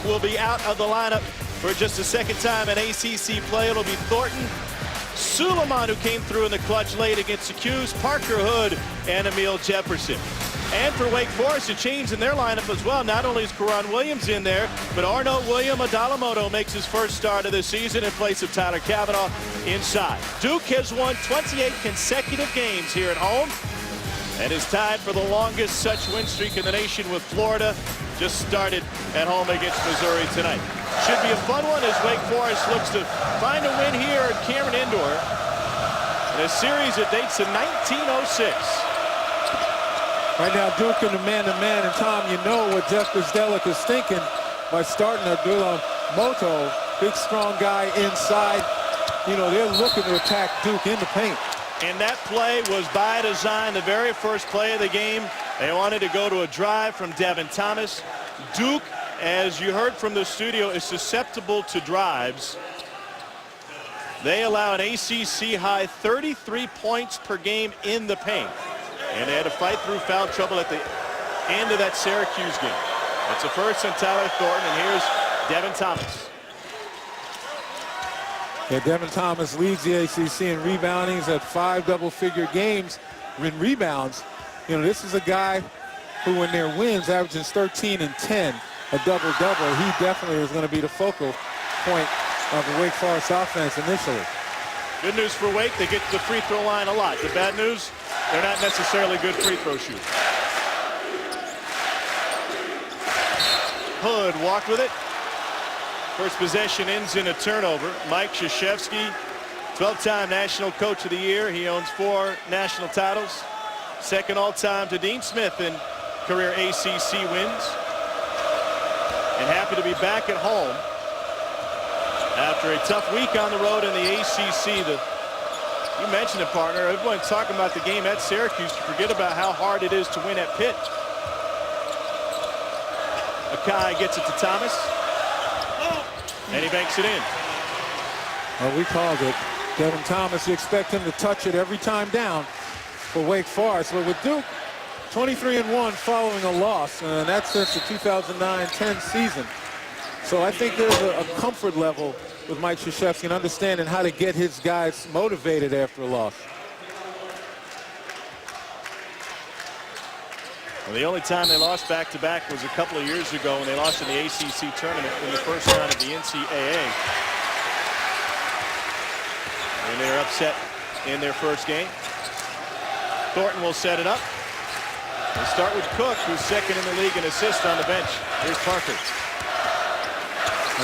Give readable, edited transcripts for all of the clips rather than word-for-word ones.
will be out of the lineup for just a second time in ACC play. It'll be Thornton, Suleiman, who came through in the clutch late against the Qs, Parker Hood, and Emil Jefferson. And for Wake Forest, a change in their lineup as well. Not only is Karan Williams in there, but Arno William Adalamoto makes his first start of the season in place of Tyler Cavanaugh inside. Duke has won 28 consecutive games here at home and is tied for the longest such win streak in the nation with Florida. Just started at home against Missouri tonight. Should be a fun one as Wake Forest looks to find a win here at Cameron Indoor in a series that dates to 1906. Right now, Duke in the man-to-man, and Tom, you know what Jeff Bzdelic is thinking by starting Adalamoto, big, strong guy inside. You know, they're looking to attack Duke in the paint. And that play was by design. The very first play of the game, they wanted to go to a drive from Devin Thomas. Duke, as you heard from the studio, is susceptible to drives. They allow an ACC high 33 points per game in the paint. And they had to fight through foul trouble at the end of that Syracuse game. That's the first on Tyler Thornton, and here's Devin Thomas. Yeah, Devin Thomas leads the ACC in rebounding. He's had 5 double-figure games in rebounds. You know, this is a guy who, in their wins, averages 13 and 10, a double-double. He definitely is going to be the focal point of the Wake Forest offense initially. Good news for Wake, they get to the free throw line a lot. The bad news, they're not necessarily good free throw shooters. Hood walked with it. First possession ends in a turnover. Mike Krzyzewski, 12-time National Coach of the Year. He owns 4 national titles. Second all-time to Dean Smith in career ACC wins. And happy to be back at home after a tough week on the road in the ACC. You mentioned it, partner. Everyone's talking about the game at Syracuse. You forget about how hard it is to win at Pitt. Akai gets it to Thomas. And he banks it in. Well, we called it. Devin Thomas, you expect him to touch it every time down for Wake Forest. But with Duke, 23-1 following a loss, and that's since the 2009-10 season. So I think there's a comfort level with Mike Krzyzewski and understanding how to get his guys motivated after a loss. Well, the only time they lost back-to-back was a couple of years ago when they lost in the ACC tournament in the first round of the NCAA. And they were upset in their first game. Thornton will set it up. We'll start with Cook, who's second in the league in assists on the bench. Here's Parker.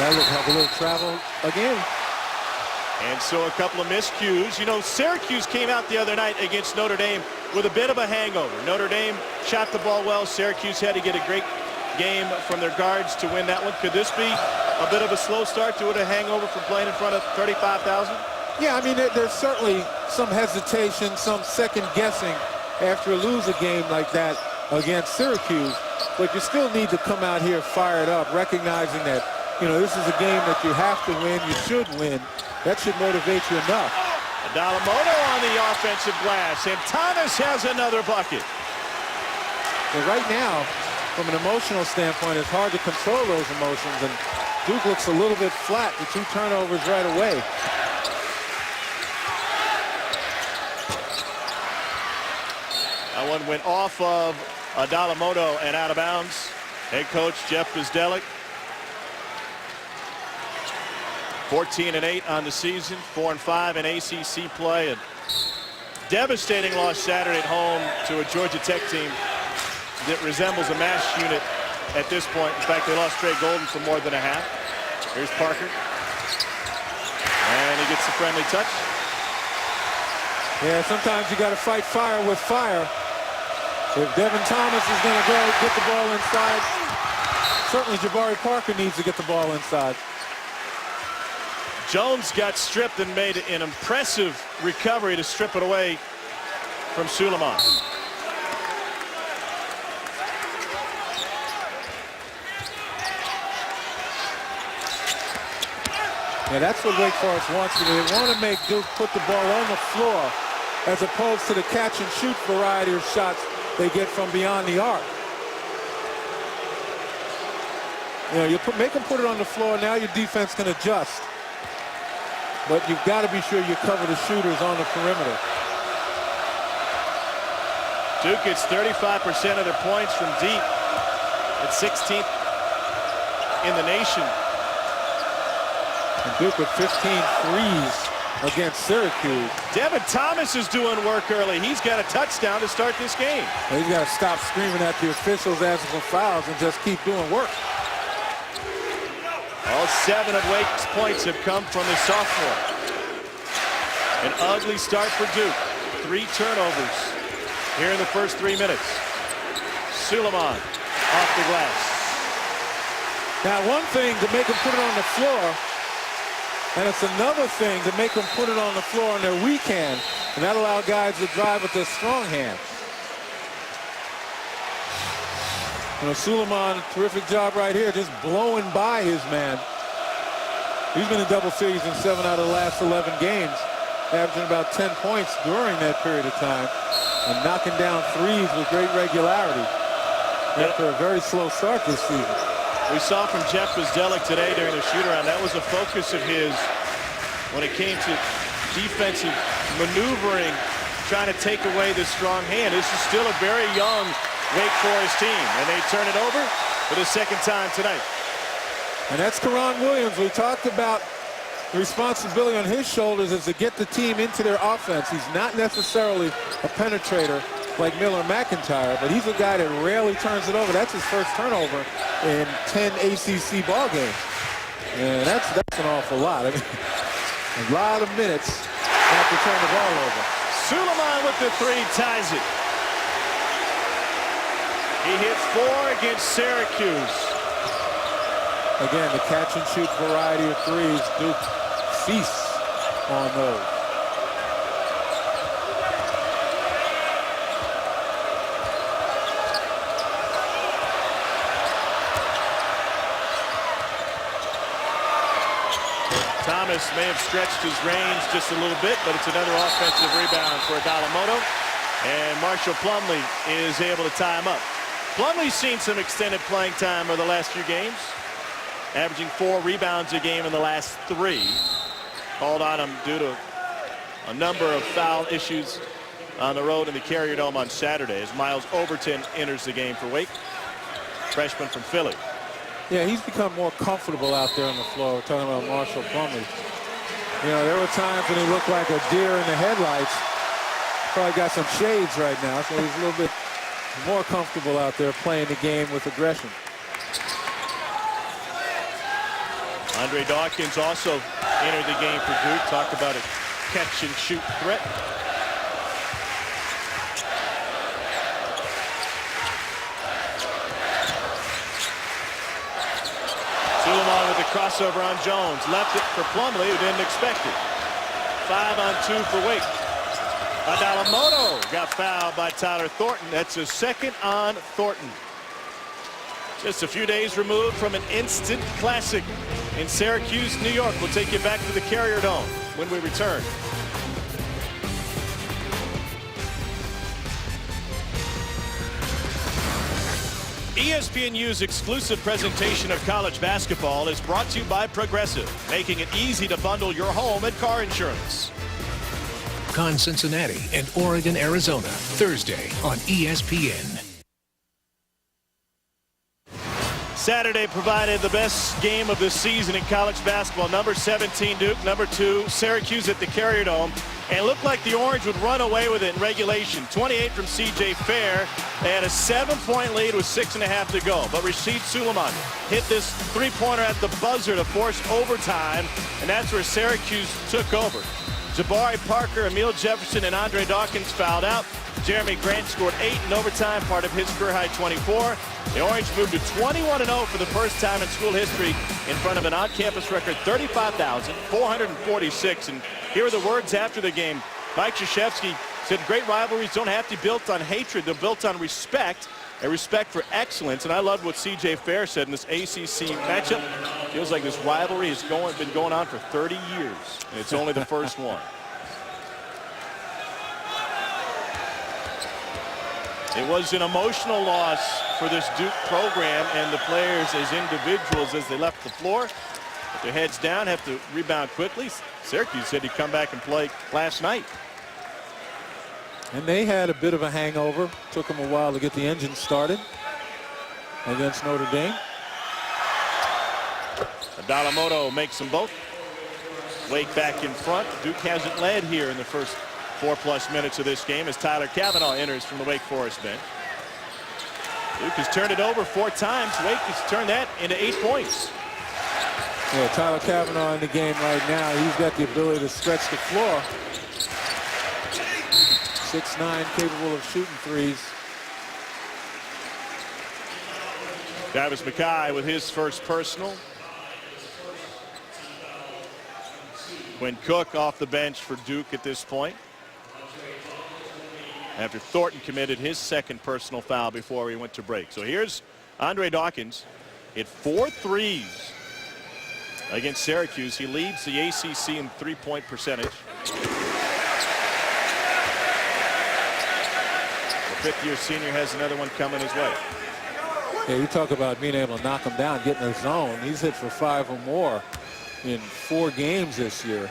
That looks like a little travel again. And so a couple of miscues. You know, Syracuse came out the other night against Notre Dame with a bit of a hangover. Notre Dame shot the ball well. Syracuse had to get a great game from their guards to win that one. Could this be a bit of a slow start to a hangover from playing in front of 35,000? Yeah, I mean, there's certainly some hesitation, some second guessing after a loser game like that against Syracuse. But you still need to come out here fired up, recognizing that, you know, this is a game that you have to win, you should win. That should motivate you enough. Adalamoto on the offensive glass, and Thomas has another bucket. But right now, from an emotional standpoint, it's hard to control those emotions, and Duke looks a little bit flat with 2 turnovers right away. That one went off of Adalamoto and out of bounds. Head coach Jeff Bzdelic. 14-8 on the season, 4-5 in ACC play. A devastating loss Saturday at home to a Georgia Tech team that resembles a mass unit at this point. In fact, they lost Trey Golden for more than a half. Here's Parker. And he gets the friendly touch. Yeah, sometimes you got to fight fire with fire. If Devin Thomas is going to go get the ball inside, certainly Jabari Parker needs to get the ball inside. Jones got stripped and made an impressive recovery to strip it away from Suleiman. Yeah, that's what Wake Forest wants to do. They want to make Duke put the ball on the floor as opposed to the catch and shoot variety of shots they get from beyond the arc. You know, make them put it on the floor. Now your defense can adjust. But you've got to be sure you cover the shooters on the perimeter. Duke gets 35% of their points from deep. At 16th in the nation. And Duke with 15 threes against Syracuse. Devin Thomas is doing work early. He's got a touchdown to start this game. Well, he's got to stop screaming at the officials asking for fouls and just keep doing work. All 7 of Wake's points have come from the sophomore. An ugly start for Duke. 3 turnovers here in the first 3 minutes. Suleiman off the glass. Now, one thing to make them put it on the floor, and it's another thing to make them put it on the floor on their weak hand, and that allow guys to drive with their strong hand. You know, Suleiman, terrific job right here, just blowing by his man. He's been in double figures in 7 out of the last 11 games, averaging about 10 points during that period of time, and knocking down threes with great regularity after a very slow start this season. We saw from Jeff Bzdelic today during the shoot-around, that was a focus of his when it came to defensive maneuvering, trying to take away the strong hand. This is still a very young Wake Forest team, and they turn it over for the second time tonight. And that's Karan Williams. We talked about the responsibility on his shoulders is to get the team into their offense. He's not necessarily a penetrator like Miller McIntyre, but he's a guy that rarely turns it over. That's his first turnover in 10 ACC ball games. And that's an awful lot. I mean, a lot of minutes not to turn the ball over. Suleiman with the 3 ties it. He hits 4 against Syracuse. Again, the catch and shoot variety of threes. Duke feasts on those. Thomas may have stretched his range just a little bit, but it's another offensive rebound for Adalamoto. And Marshall Plumlee is able to tie him up. Plumlee's seen some extended playing time over the last few games, averaging 4 rebounds a game in the last 3. Called on him due to a number of foul issues on the road in the Carrier Dome on Saturday as Miles Overton enters the game for Wake, freshman from Philly. Yeah, he's become more comfortable out there on the floor. We're talking about Marshall Plumlee. You know, there were times when he looked like a deer in the headlights. Probably got some shades right now, so he's a little bit more comfortable out there playing the game with aggression. Andre Dawkins also entered the game for Duke. Talk about a catch and shoot threat. Suleiman with the crossover on Jones. Left it for Plumlee, who didn't expect it. 5 on 2 for Wake. Adalamoto got fouled by Tyler Thornton. That's his 2nd on Thornton. Just a few days removed from an instant classic in Syracuse, New York. We'll take you back to the Carrier Dome when we return. ESPNU's exclusive presentation of college basketball is brought to you by Progressive, making it easy to bundle your home and car insurance. Con Cincinnati and Oregon, Arizona, Thursday on ESPN. Saturday provided the best game of the season in college basketball. Number 17 Duke, number 2 Syracuse at the Carrier Dome. And it looked like the Orange would run away with it in regulation. 28 from C.J. Fair. They had a 7-point lead with 6.5 to go. But Rasheed Suleiman hit this 3-pointer at the buzzer to force overtime. And that's where Syracuse took over. Jabari Parker, Emil Jefferson, and Andre Dawkins fouled out. Jeremy Grant scored 8 in overtime, part of his career-high 24. The Orange moved to 21-0 for the first time in school history in front of an on-campus record 35,446. And here are the words after the game. Mike Krzyzewski said great rivalries don't have to be built on hatred. They're built on respect, a respect for excellence. And I loved what C.J. Fair said in this ACC matchup. Feels like this rivalry has been going on for 30 years, and it's only the first one. It was an emotional loss for this Duke program and the players as individuals as they left the floor. With their heads down, have to rebound quickly. Syracuse said he'd come back and play last night. And they had a bit of a hangover. Took them a while to get the engine started against Notre Dame. Dalamoto makes them both. Wake back in front. Duke hasn't led here in the first 4+ minutes of this game as Tyler Cavanaugh enters from the Wake Forest bench. Duke has turned it over 4 times. Wake has turned that into 8 points. Yeah, Tyler Cavanaugh in the game right now. He's got the ability to stretch the floor. 6'9", capable of shooting threes. Travis McKay with his first personal. Quinn Cook off the bench for Duke at this point, after Thornton committed his second personal foul before he went to break. So here's Andre Dawkins at 4 threes against Syracuse. He leads the ACC in three-point percentage. The 5th-year senior has another one coming his way. Yeah, you talk about being able to knock him down, get in the zone. He's hit for 5 or more in 4 games this year.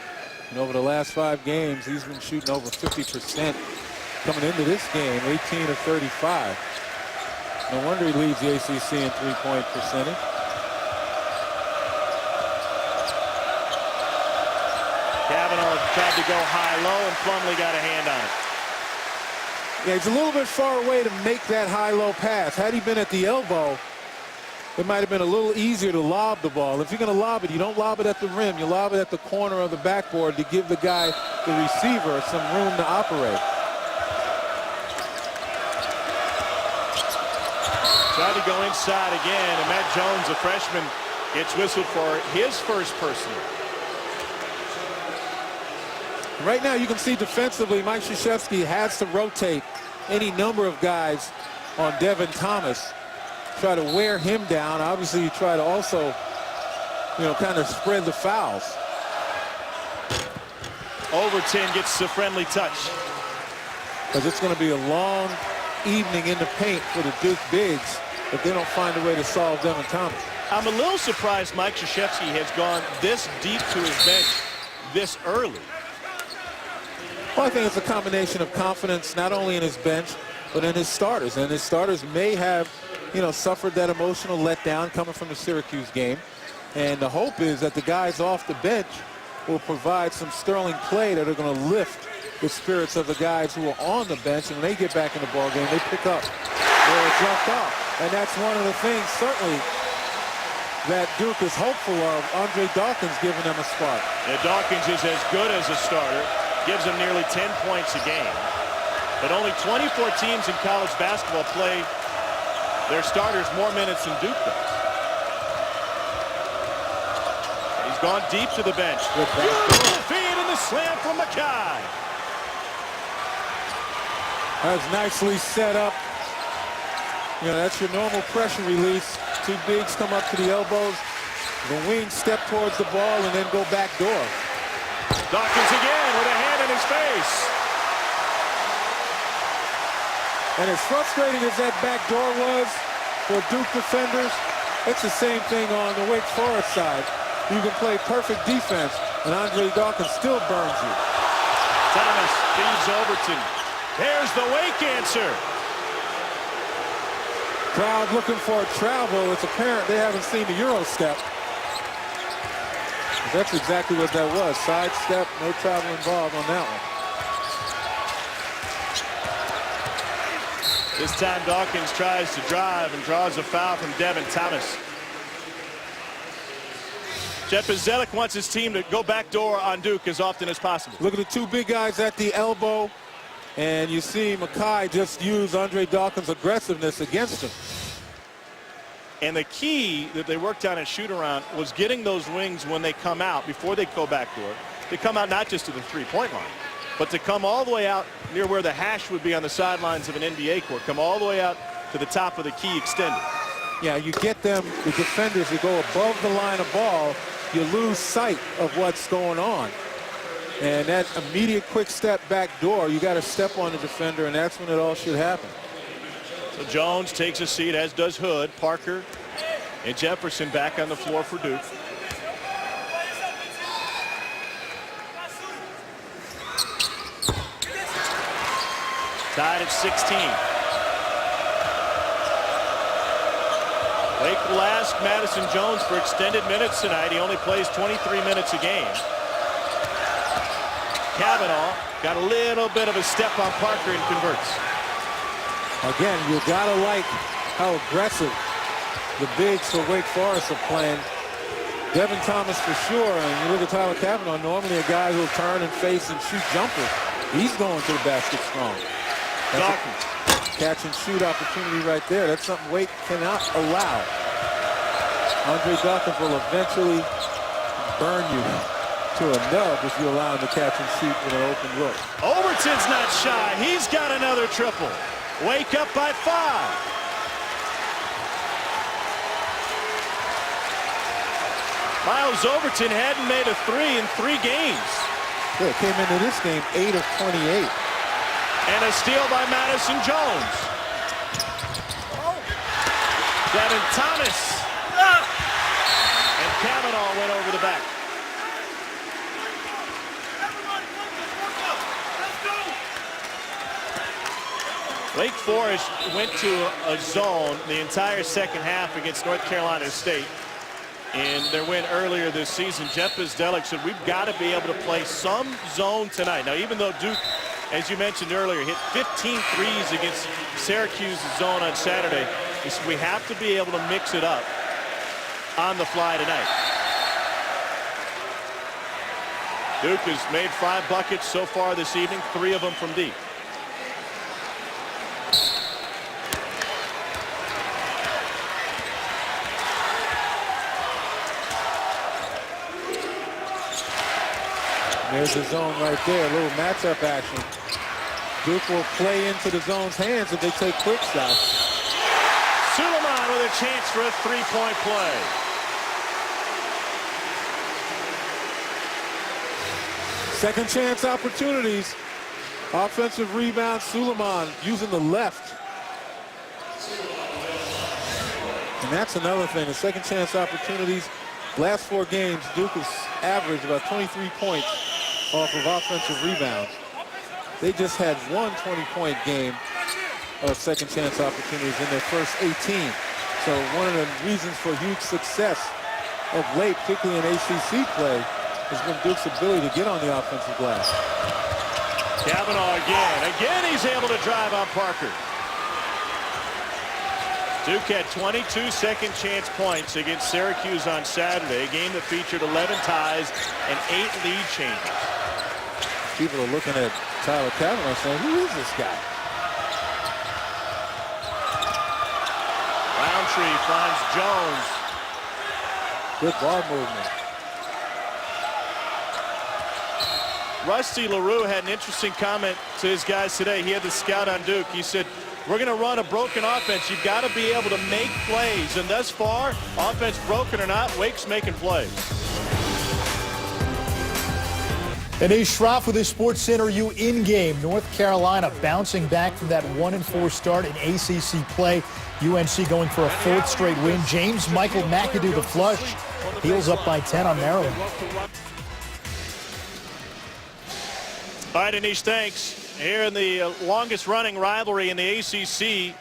And over the last 5 games, he's been shooting over 50% coming into this game, 18 of 35. No wonder he leads the ACC in three-point percentage. Cavanaugh tried to go high-low, and Plumlee got a hand on it. Yeah, he's a little bit far away to make that high-low pass. Had he been at the elbow, it might have been a little easier to lob the ball. If you're going to lob it, you don't lob it at the rim. You lob it at the corner of the backboard to give the guy, the receiver, some room to operate. Tried to go inside again, and Matt Jones, a freshman, gets whistled for his first personal. Right now, you can see defensively, Mike Krzyzewski has to rotate any number of guys on Devin Thomas, try to wear him down. Obviously, you try to also, kind of spread the fouls. Overton gets the friendly touch. Because it's going to be a long evening in the paint for the Duke bigs if they don't find a way to solve Devin Thomas. I'm a little surprised Mike Krzyzewski has gone this deep to his bench this early. Well, I think it's a combination of confidence not only in his bench, but in his starters. And his starters may have, suffered that emotional letdown coming from the Syracuse game. And the hope is that the guys off the bench will provide some sterling play that are going to lift the spirits of the guys who are on the bench. And when they get back in the ballgame, they pick up where it's left off. And that's one of the things, certainly, that Duke is hopeful of. Andre Dawkins giving them a spark. Yeah, Dawkins is as good as a starter. Gives them nearly 10 points a game. But only 24 teams in college basketball play their starters more minutes than Duke does. He's gone deep to the bench. Beautiful feed and the slam from McKay. That's nicely set up. That's your normal pressure release. 2 bigs come up to the elbows. The wings step towards the ball and then go back door. Dawkins again with a hand in his face. And as frustrating as that back door was for Duke defenders, it's the same thing on the Wake Forest side. You can play perfect defense, and Andre Dawkins still burns you. Thomas feeds Overton. There's the Wake answer. Crowd looking for a travel. It's apparent they haven't seen the Euro step. That's exactly what that was. Side step, no travel involved on that one. This time Dawkins tries to drive and draws a foul from Devin Thomas. Jeff Bzdelik wants his team to go backdoor on Duke as often as possible. Look at the 2 big guys at the elbow, and you see McKay just use Andre Dawkins' aggressiveness against him. And the key that they worked on in shoot-around was getting those wings when they come out, before they go backdoor. They come out not just to the three-point line, but to come all the way out near where the hash would be on the sidelines of an NBA court, come all the way out to the top of the key extended. Yeah, you get them, the defenders, to go above the line of ball, you lose sight of what's going on. And that immediate quick step back door, you got to step on the defender, and that's when it all should happen. So Jones takes a seat, as does Hood. Parker and Jefferson back on the floor for Duke. Tied at 16. Wake will ask Madison Jones for extended minutes tonight. He only plays 23 minutes a game. Kavanaugh got a little bit of a step on Parker and converts. Again, you gotta like how aggressive the bigs for Wake Forest are playing. Devin Thomas for sure, and you look at Tyler Kavanaugh, normally a guy who'll turn and face and shoot jumpers. He's going to the basket strong. That's a catch and shoot opportunity right there. That's something Wake cannot allow. Andre Dawkins will eventually burn you to a nub if you allow him to catch and shoot with an open look. Overton's not shy. He's got another triple. Wake up by 5. Miles Overton hadn't made a 3 in 3 games. Yeah, came into this game 8 of 28. And a steal by Madison Jones. Devin Thomas. And Kavanaugh went over the back. Wake Forest went to a zone the entire second half against North Carolina State in their win earlier this season. Jeff Bzdelic said we've got to be able to play some zone tonight. Now, even though Duke, as you mentioned earlier, hit 15 threes against Syracuse's zone on Saturday, he said we have to be able to mix it up on the fly tonight. Duke has made 5 buckets so far this evening, 3 of them from deep. There's the zone right there, a little matchup action. Duke will play into the zone's hands if they take quick shots. Suleiman with a chance for a 3-point play. Second chance opportunities. Offensive rebound, Suleiman using the left. And that's another thing, the second chance opportunities. Last 4 games, Duke has averaged about 23 points off of offensive rebounds. They just had one 20-point game of second chance opportunities in their first 18. So one of the reasons for huge success of late, particularly in ACC play, has been Duke's ability to get on the offensive glass. Kavanaugh again. Again, he's able to drive on Parker. Duke had 22 second chance points against Syracuse on Saturday, a game that featured 11 ties and 8 lead changes. People are looking at Tyler Kavanaugh saying, who is this guy? Roundtree finds Jones. Good ball movement. Rusty LaRue had an interesting comment to his guys today. He had the scout on Duke. He said, we're going to run a broken offense. You've got to be able to make plays. And thus far, offense broken or not, Wake's making plays. Anish Shroff with his Sports Center U in-game. North Carolina bouncing back from that 1-4 start in ACC play. UNC going for a 4th straight win. James Michael McAdoo the flush. Heels up by 10 on Maryland. All right, Anish, thanks. Here in the longest running rivalry in the ACC,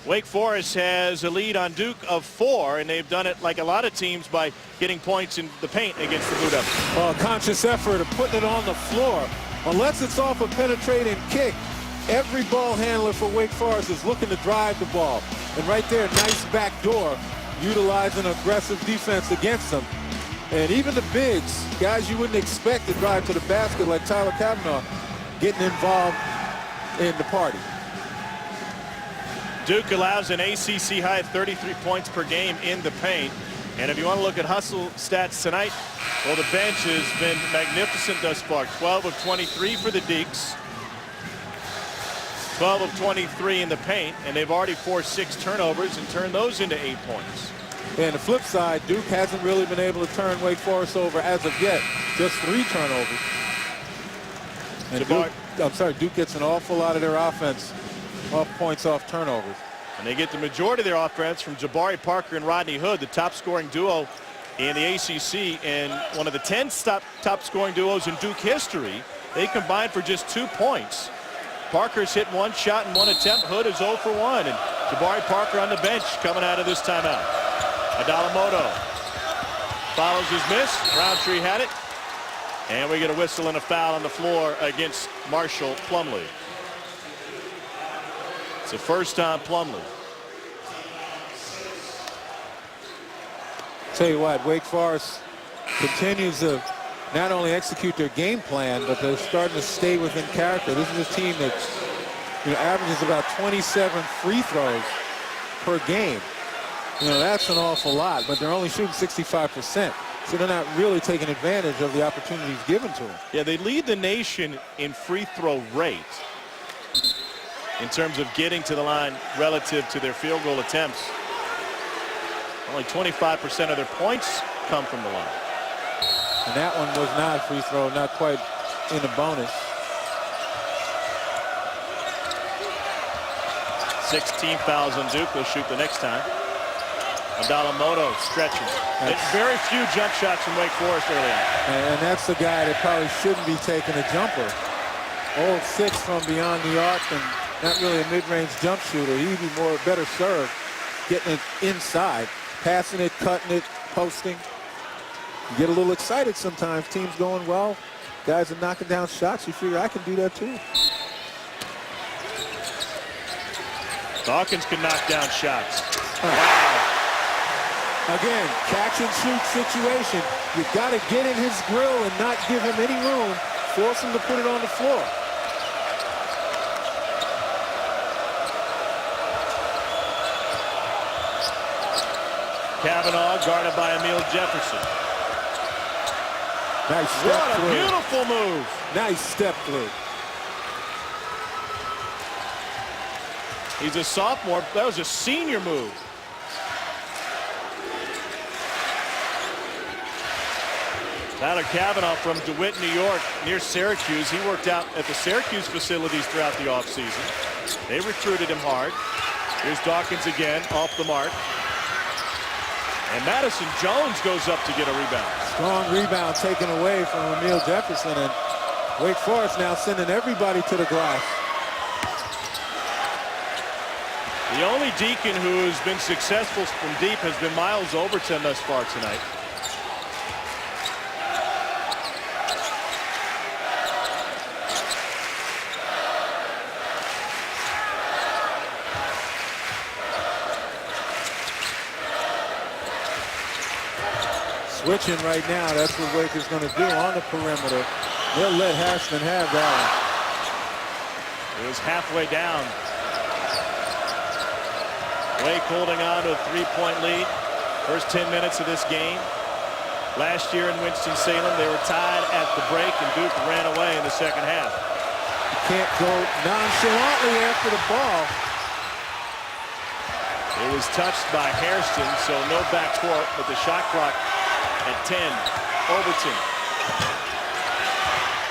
Wake Forest has a lead on Duke of 4, and they've done it like a lot of teams by getting points in the paint against the Blue Devils. Well, conscious effort of putting it on the floor. Unless it's off a penetrating kick, every ball handler for Wake Forest is looking to drive the ball. And right there, nice back door, utilizing aggressive defense against them. And even the bigs, guys you wouldn't expect to drive to the basket like Tyler Kavanaugh, getting involved in the party. Duke allows an ACC high 33 points per game in the paint. And if you want to look at hustle stats tonight, well, the bench has been magnificent thus far. 12 of 23 for the Deacons. 12 of 23 in the paint, and they've already forced 6 turnovers and turned those into 8 points. And the flip side, Duke hasn't really been able to turn Wake Forest over as of yet. Just 3 turnovers. And Duke gets an awful lot of their offense off points off turnovers. And they get the majority of their offense from Jabari Parker and Rodney Hood, the top scoring duo in the ACC and one of the 10 top scoring duos in Duke history. They combined for just 2 points. Parker's hit 1 shot in 1 attempt. Hood is 0 for 1. And Jabari Parker on the bench coming out of this timeout. Adalamoto follows his miss. Roundtree had it. And we get a whistle and a foul on the floor against Marshall Plumlee. It's the first on Plumlee. Tell you what, Wake Forest continues to not only execute their game plan, but they're starting to stay within character. This is a team that averages about 27 free throws per game. That's an awful lot, but they're only shooting 65%. So they're not really taking advantage of the opportunities given to them. Yeah, they lead the nation in free throw rate in terms of getting to the line relative to their field goal attempts. Only 25% of their points come from the line. And that one was not a free throw, not quite in the bonus. 16 fouls on Duke. They'll shoot the next time. Adalamoto stretching. Very few jump shots from Wake Forest early on. And that's the guy that probably shouldn't be taking a jumper. 0-6 from beyond the arc and not really a mid-range jump shooter. He'd be better served getting it inside, passing it, cutting it, posting. You get a little excited sometimes. Teams going well. Guys are knocking down shots. You figure I can do that too. Dawkins can knock down shots. Wow. Again, catch and shoot situation. You've got to get in his grill and not give him any room. Force him to put it on the floor. Kavanaugh guarded by Emil Jefferson. Nice step what a through. Beautiful move. Nice step through. He's a sophomore. That was a senior move. Tyler Kavanaugh from DeWitt, New York, near Syracuse. He worked out at the Syracuse facilities throughout the offseason. They recruited him hard. Here's Dawkins again, off the mark. And Madison Jones goes up to get a rebound. Strong rebound taken away from Emil Jefferson, and Wake Forest now sending everybody to the glass. The only Deacon who has been successful from deep has been Miles Overton thus far tonight. Switching right now, that's what Wake is going to do on the perimeter. They'll let Hashman have that one. It was halfway down. Wake holding on to a 3-point lead. First 10 minutes of this game. Last year in Winston-Salem, they were tied at the break, and Duke ran away in the second half. You can't go nonchalantly after the ball. It was touched by Hairston, so no backcourt, but the shot clock at 10.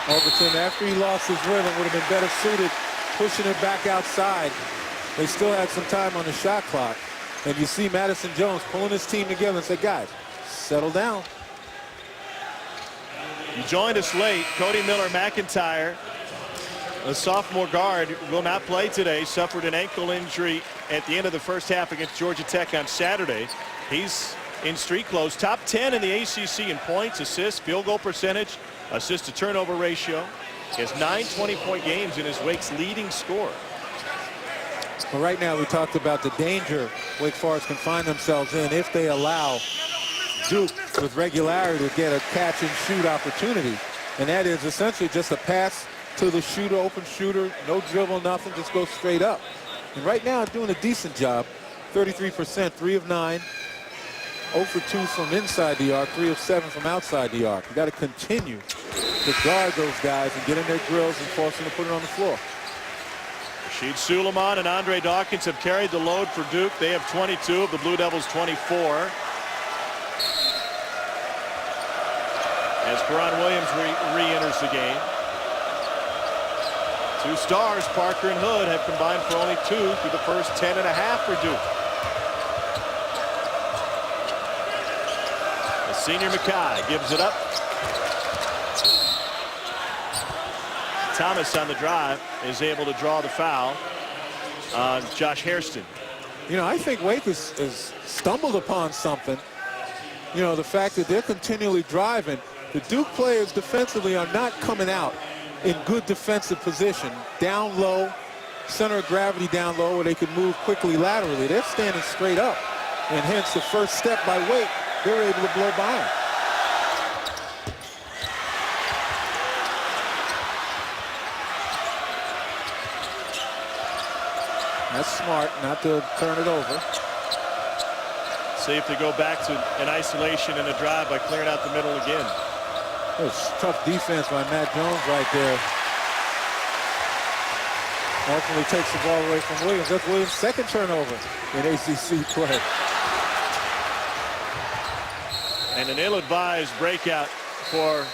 Overton, after he lost his rhythm, would have been better suited pushing it back outside. They still had some time on the shot clock. And you see Madison Jones pulling his team together and say, guys, settle down. You joined us late. Cody Miller-McIntyre, a sophomore guard, will not play today. Suffered an ankle injury at the end of the first half against Georgia Tech on Saturday. He's in street clothes. Top 10 in the ACC in points, assists, field goal percentage, assist to turnover ratio. He has 9 20-point games and is Wake's leading scorer. Well, right now we talked about the danger Wake Forest can find themselves in if they allow Duke with regularity to get a catch and shoot opportunity. And that is essentially just a pass to the shooter, open shooter, no dribble, nothing, just go straight up. And right now doing a decent job. 33%, 3 of 9. 0 for 2 from inside the arc, 3 of 7 from outside the arc. You got to continue to guard those guys and get in their grills and force them to put it on the floor. Rashid Suleiman and Andre Dawkins have carried the load for Duke. They have 22 of the Blue Devils 24. As Karan Williams re-enters the game. Two stars, Parker and Hood, have combined for only 2 through the first 10.5 for Duke. The senior Mackay gives it up. Thomas on the drive is able to draw the foul on Josh Hairston. You know, I think Wake has stumbled upon something. You know, the fact that they're continually driving. The Duke players defensively are not coming out in good defensive position. Down low, center of gravity down low where they can move quickly laterally. They're standing straight up. And hence the first step by Wake, they're able to blow by them. That's smart not to turn it over. See if they go back to an isolation and a drive by clearing out the middle again. That was tough defense by Matt Jones right there. Ultimately takes the ball away from Williams. That's Williams' second turnover in ACC play. And an ill-advised breakout for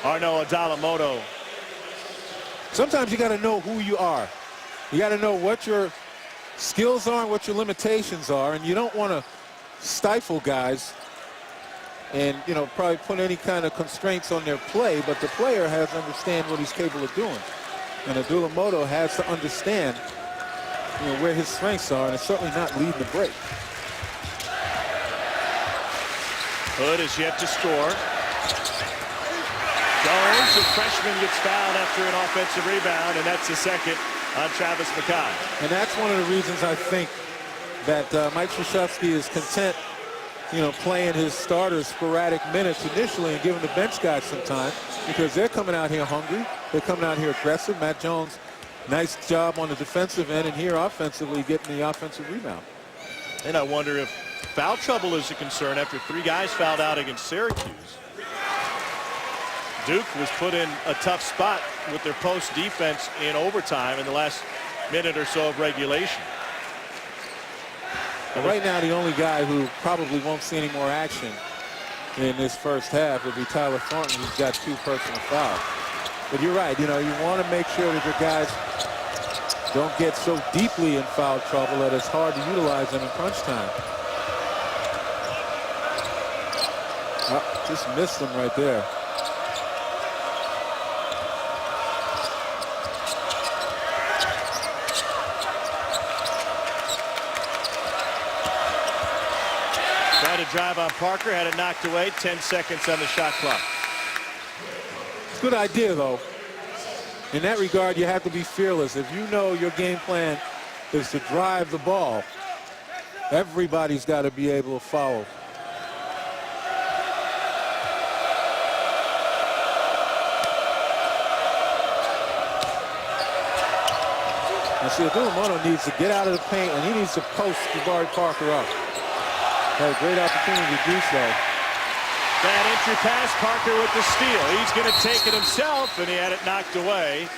Arno Adalamoto. Sometimes you got to know who you are. You got to know what your skills are and what your limitations are, and you don't want to stifle guys and, you know, probably put any kind of constraints on their play, but the player has to understand what he's capable of doing. And Adalamoto has to understand, you know, where his strengths are, and it's certainly not leading the break. Hood is yet to score. Jones, the freshman, gets fouled after an offensive rebound, and that's the second on Travis Mackay. And that's one of the reasons I think that Mike Krzyzewski is content, you know, playing his starters sporadic minutes initially and giving the bench guys some time, because they're coming out here hungry. They're coming out here aggressive. Matt Jones, nice job on the defensive end, and here offensively getting the offensive rebound. And I wonder if foul trouble is a concern after 3 guys fouled out against Syracuse. Duke was put in a tough spot with their post defense in overtime in the last minute or so of regulation. But right now, the only guy who probably won't see any more action in this first half would be Tyler Thornton, who's got 2 personal fouls. But you're right, you know, you want to make sure that your guys don't get so deeply in foul trouble that it's hard to utilize them in crunch time. Oh, just missed them right there. Tried to drive on Parker, had it knocked away. 10 seconds on the shot clock. Good idea, though. In that regard, you have to be fearless. If you know your game plan is to drive the ball, everybody's got to be able to follow. And see, Adalamoto needs to get out of the paint, and he needs to post Jabari Parker up. Had a great opportunity to do so. Bad entry pass, Parker with the steal. He's going to take it himself, and he had it knocked away.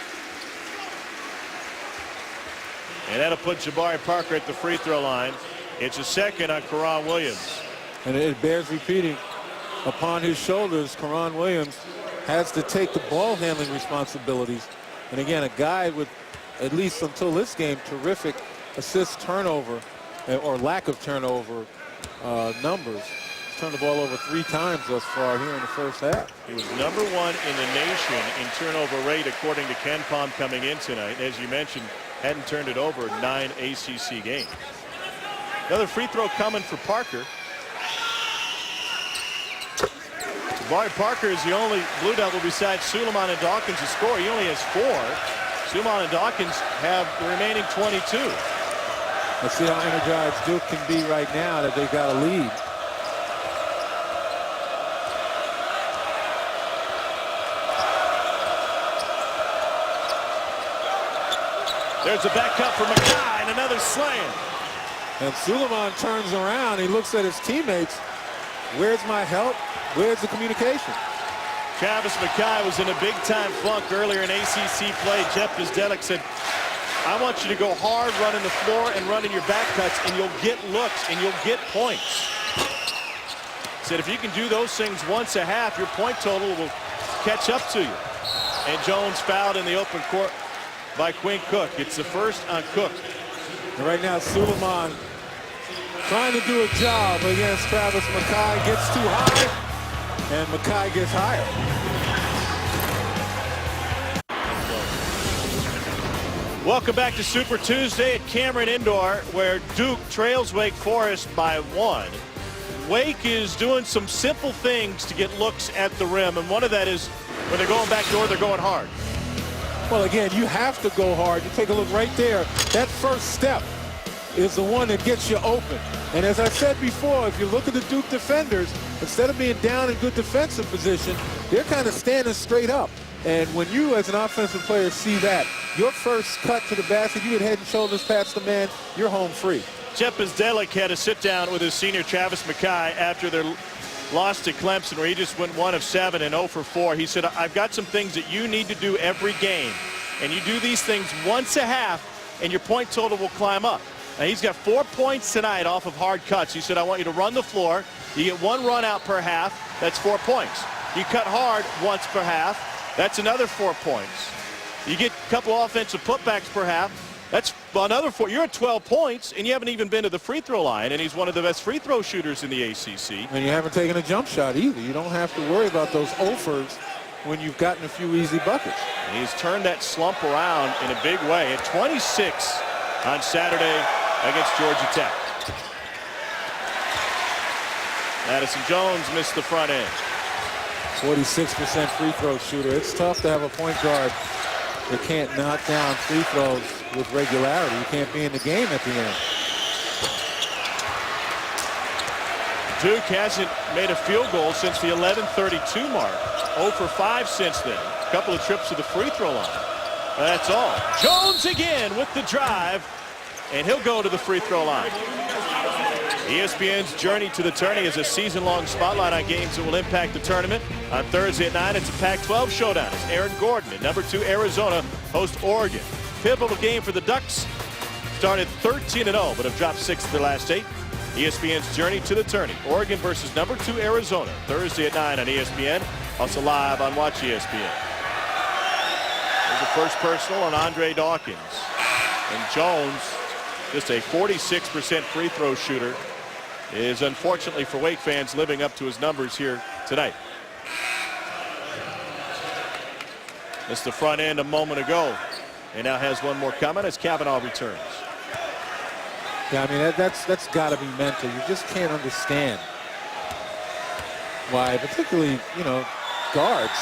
And that'll put Jabari Parker at the free throw line. It's a second on Karan Williams. And it bears repeating, upon his shoulders, Karan Williams has to take the ball handling responsibilities. And again, a guy with, at least until this game, terrific assist turnover or lack of turnover numbers. Turned the ball over 3 times thus far here in the first half. He was #1 in the nation in turnover rate, according to Ken Palm coming in tonight. As you mentioned, hadn't turned it over in 9 ACC games. Another free throw coming for Parker. Jabari Parker is the only Blue Devil besides Suleiman and Dawkins to score. He only has 4. Suleiman and Dawkins have the remaining 22. Let's see how energized Duke can be right now that they've got a lead. There's a back cut for Mackay and another slam. And Suleiman turns around. He looks at his teammates. Where's my help? Where's the communication? Travis Mackay was in a big-time funk earlier in ACC play. Jeff Gazdelik said, I want you to go hard running the floor and running your back cuts, and you'll get looks and you'll get points. Said if you can do those things once a half, your point total will catch up to you. And Jones fouled in the open court by Quinn Cook. It's the first on Cook. And right now, Suleiman trying to do a job against Travis McKay. Gets too high, and McKay gets higher. Welcome back to Super Tuesday at Cameron Indoor, where Duke trails Wake Forest by 1. Wake is doing some simple things to get looks at the rim, and one of that is when they're going back door, they're going hard. Well, again, you have to go hard. You take a look right there. That first step is the one that gets you open. And as I said before, if you look at the Duke defenders, instead of being down in good defensive position, they're kind of standing straight up. And when you, as an offensive player, see that, your first cut to the basket, you get head and shoulders past the man, you're home free. Jeff Bzdelic had a sit-down with his senior Travis McKay after their loss to Clemson, where he just went 1 of 7 and 0 for 4. He said, I've got some things that you need to do every game. And you do these things once a half, and your point total will climb up. Now, he's got 4 points tonight off of hard cuts. He said, I want you to run the floor. You get 1 run out per half. That's 4 points. You cut hard once per half. That's another 4 points. You get a couple offensive putbacks per half. That's another 4. You're at 12 points, and you haven't even been to the free throw line, and he's one of the best free throw shooters in the ACC. And you haven't taken a jump shot either. You don't have to worry about those offers when you've gotten a few easy buckets. And he's turned that slump around in a big way at 26 on Saturday against Georgia Tech. Madison Jones missed the front end. 46% free throw shooter. It's tough to have a point guard that can't knock down free throws with regularity. You can't be in the game at the end. Duke hasn't made a field goal since the 11:32 mark. 0 for 5 since then. A couple of trips to the free throw line. That's all. Jones again with the drive, and he'll go to the free throw line. ESPN's Journey to the Tourney is a season-long spotlight on games that will impact the tournament. On Thursday at 9, it's a Pac-12 showdown as Aaron Gordon and number 2 Arizona host Oregon. Pivotal game for the Ducks. Started 13-0, but have dropped 6 of their last 8. ESPN's Journey to the Tourney. Oregon versus number 2 Arizona. Thursday at 9 on ESPN. Also live on Watch ESPN. There's a first personal on Andre Dawkins. And Jones, just a 46% free throw shooter, is unfortunately for Wake fans living up to his numbers here tonight. Missed the front end a moment ago, and now has one more coming as Kavanaugh returns. Yeah, I mean, that's got to be mental. You just can't understand why, particularly, you know, guards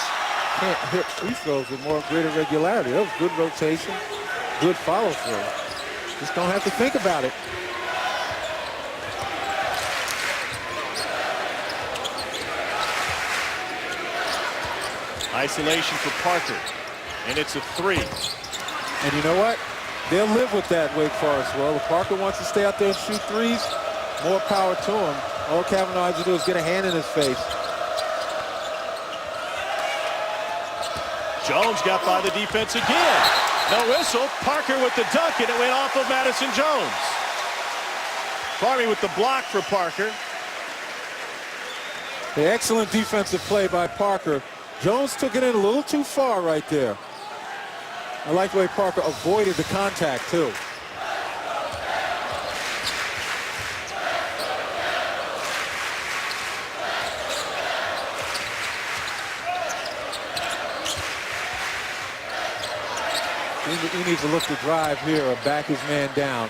can't hit free throws with greater regularity. That was good rotation, good follow through. Just don't have to think about it. Isolation for Parker, and it's a 3. And you know what? They'll live with that, Wake Forest. Well, if Parker wants to stay out there and shoot threes, more power to him. All Kavanaugh has to do is get a hand in his face. Jones got by the defense again. No whistle. Parker with the dunk, and it went off of Madison Jones. Farmy with the block for Parker. The excellent defensive play by Parker. Jones took it in a little too far right there. I like the way Parker avoided the contact, too. He needs to look to drive here or back his man down.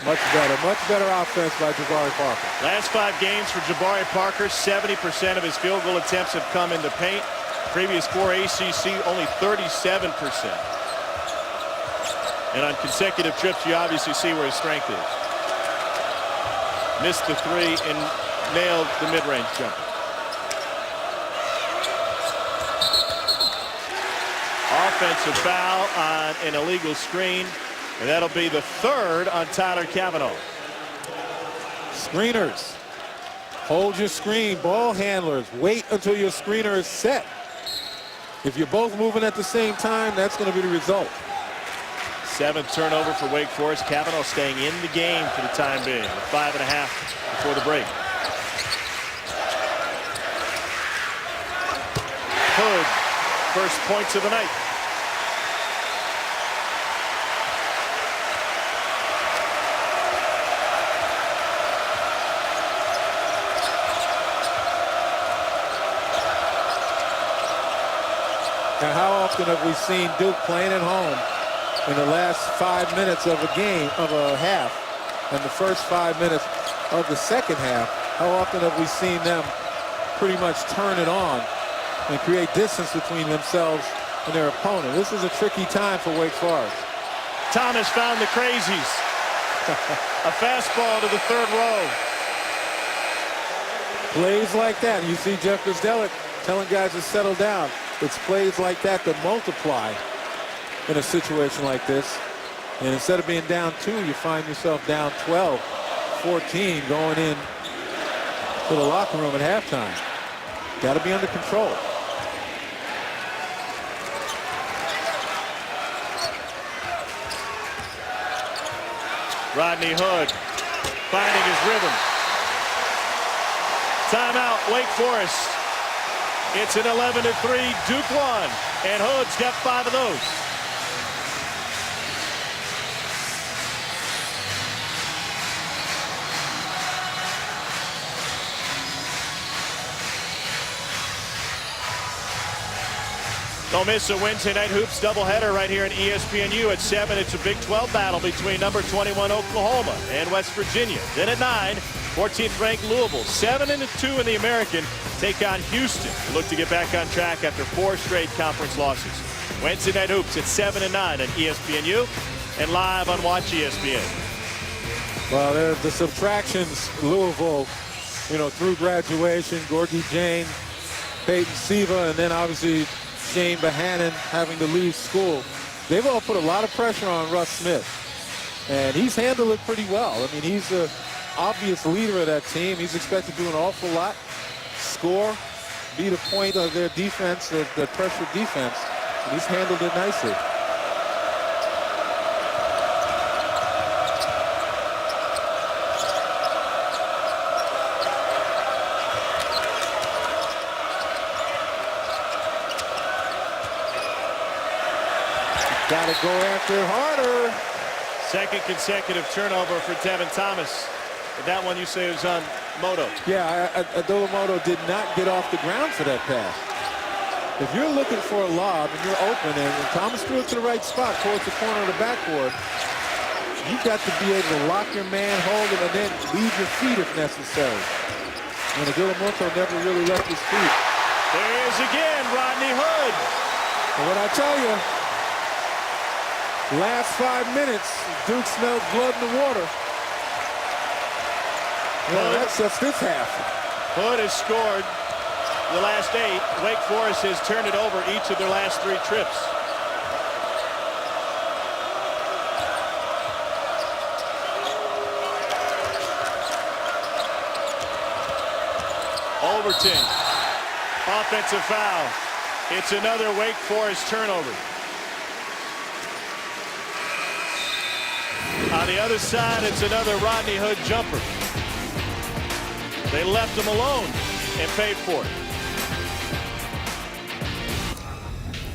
Much better offense by Jabari Parker. Last 5 games for Jabari Parker, 70% of his field goal attempts have come in the paint. Previous 4 ACC, only 37%. And on consecutive trips, you obviously see where his strength is. Missed the 3 and nailed the mid-range jumper. Offensive foul on an illegal screen, and that'll be the 3rd on Tyler Kavanaugh. Screeners, hold your screen. Ball handlers, wait until your screener is set. If you're both moving at the same time, that's going to be the result. 7th turnover for Wake Forest. Kavanaugh staying in the game for the time being. 5.5 before the break. Hood first points of the night. Now, how often have we seen Duke playing at home in the last 5 minutes of a game, of a half, and the first 5 minutes of the second half? How often have we seen them pretty much turn it on and create distance between themselves and their opponent? This is a tricky time for Wake Forest. Thomas found the crazies. A fastball to the third row. Plays like that. You see Jeff Guzdelik telling guys to settle down. It's plays like that that multiply in a situation like this. And instead of being down 2, you find yourself down 12, 14 going in to the locker room at halftime. Got to be under control. Rodney Hood finding his rhythm. Timeout, Wake Forest. It's an 11-3 Duke 1, and Hood's got 5 of those. Don't miss a Wednesday night hoops doubleheader right here in ESPNU at 7. It's a Big 12 battle between number 21 Oklahoma and West Virginia. Then at 9, 14th ranked Louisville, 7-2 in the American, take on Houston. They look to get back on track after 4 straight conference losses. Wednesday night hoops at 7 and 9 on ESPNU and live on Watch ESPN. Well, there's the subtractions. Louisville, you know, through graduation, Gorgie Jane, Peyton Siva, and then obviously Shane Bohannon having to leave school. They've all put a lot of pressure on Russ Smith, and he's handled it pretty well. I mean, he's the obvious leader of that team. He's expected to do an awful lot, score, be the point of their defense, the pressure defense. And he's handled it nicely. Got to go after harder. Second consecutive turnover for Devin Thomas. But that one you say was on Moto. Yeah, Adolamoto did not get off the ground for that pass. If you're looking for a lob and you're open and Thomas threw it to the right spot towards the corner of the backboard, you've got to be able to lock your man, hold him, and then leave your feet if necessary. And Adolamoto never really left his feet. There he is again, Rodney Hood. And what I tell you, last 5 minutes, Duke smelled blood in the water. Well, that's just this half. Hood has scored the last 8. Wake Forest has turned it over each of their last 3 trips. Overton. Offensive foul. It's another Wake Forest turnover. On the other side, it's another Rodney Hood jumper. They left him alone and paid for it.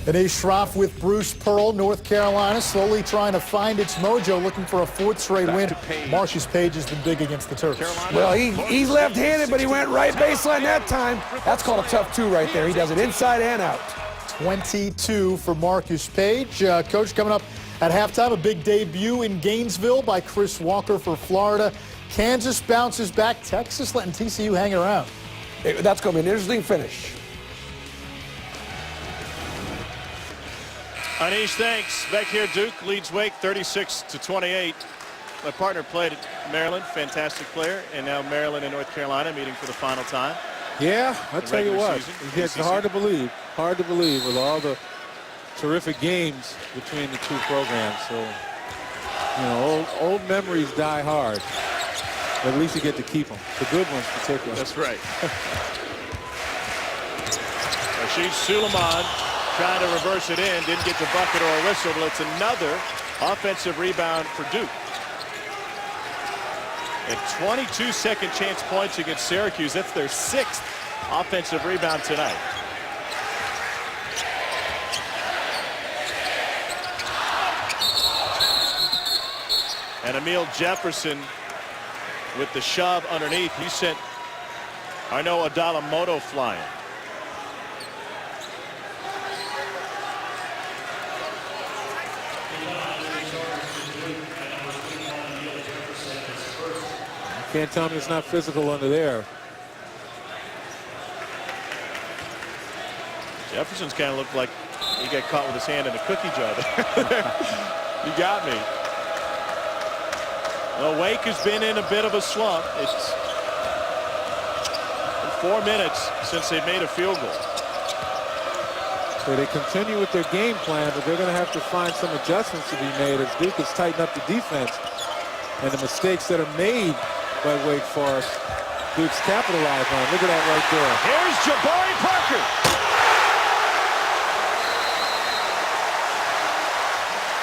Denise Schroff with Bruce Pearl. North Carolina slowly trying to find its mojo, looking for a 4th straight win. Marcus Page has been big against the Terps. Well, he's left-handed, but he went right baseline that time. That's called a tough 2 right there. He does it inside and out. 22 for Marcus Page. Coach, coming up at halftime, a big debut in Gainesville by Chris Walker for Florida. Kansas bounces back. Texas letting TCU hang around. That's going to be an interesting finish. Anish, thanks. Back here, Duke leads Wake 36-28. My partner played at Maryland, fantastic player, and now Maryland and North Carolina meeting for the final time. Yeah, I tell you what, it's hard to believe with all the terrific games between the 2 programs. So, you know, old memories die hard. At least you get to keep them, the good ones particularly. That's right. Rashid Suleiman trying to reverse it in, didn't get the bucket or a whistle, but it's another offensive rebound for Duke. And 22 second chance points against Syracuse. That's their 6th offensive rebound tonight. And Emil Jefferson with the shove underneath. He sent Arnaud Adalamoto flying. Can't tell me it's not physical under there. Jefferson's kind of looked like he got caught with his hand in a cookie jar there. You got me. Well, Wake has been in a bit of a slump. It's been 4 minutes since they made a field goal. So they continue with their game plan, but they're going to have to find some adjustments to be made as Duke has tightened up the defense. And the mistakes that are made by Wake Forest, Duke's capitalized on. Look at that right there. Here's Jabari Parker.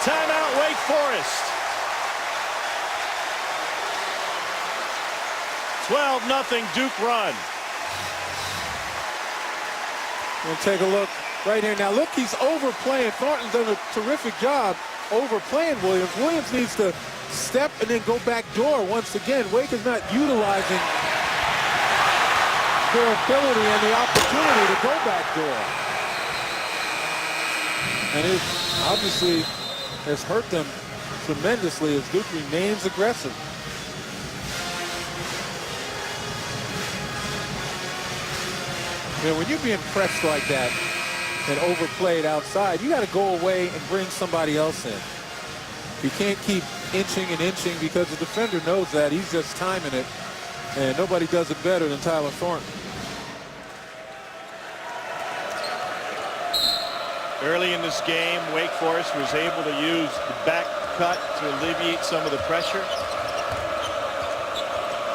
Timeout, Wake Forest. 12-0 Duke run. We'll take a look right here. Now look, he's overplaying. Thornton's done a terrific job overplaying Williams. Williams needs to step and then go back door once again. Wake is not utilizing their ability and the opportunity to go back door. And it obviously has hurt them tremendously as Duke remains aggressive. You know, when you're being pressed like that and overplayed outside, you got to go away and bring somebody else in. You can't keep inching and inching because the defender knows that. He's just timing it, and nobody does it better than Tyler Thornton. Early in this game, Wake Forest was able to use the back cut to alleviate some of the pressure.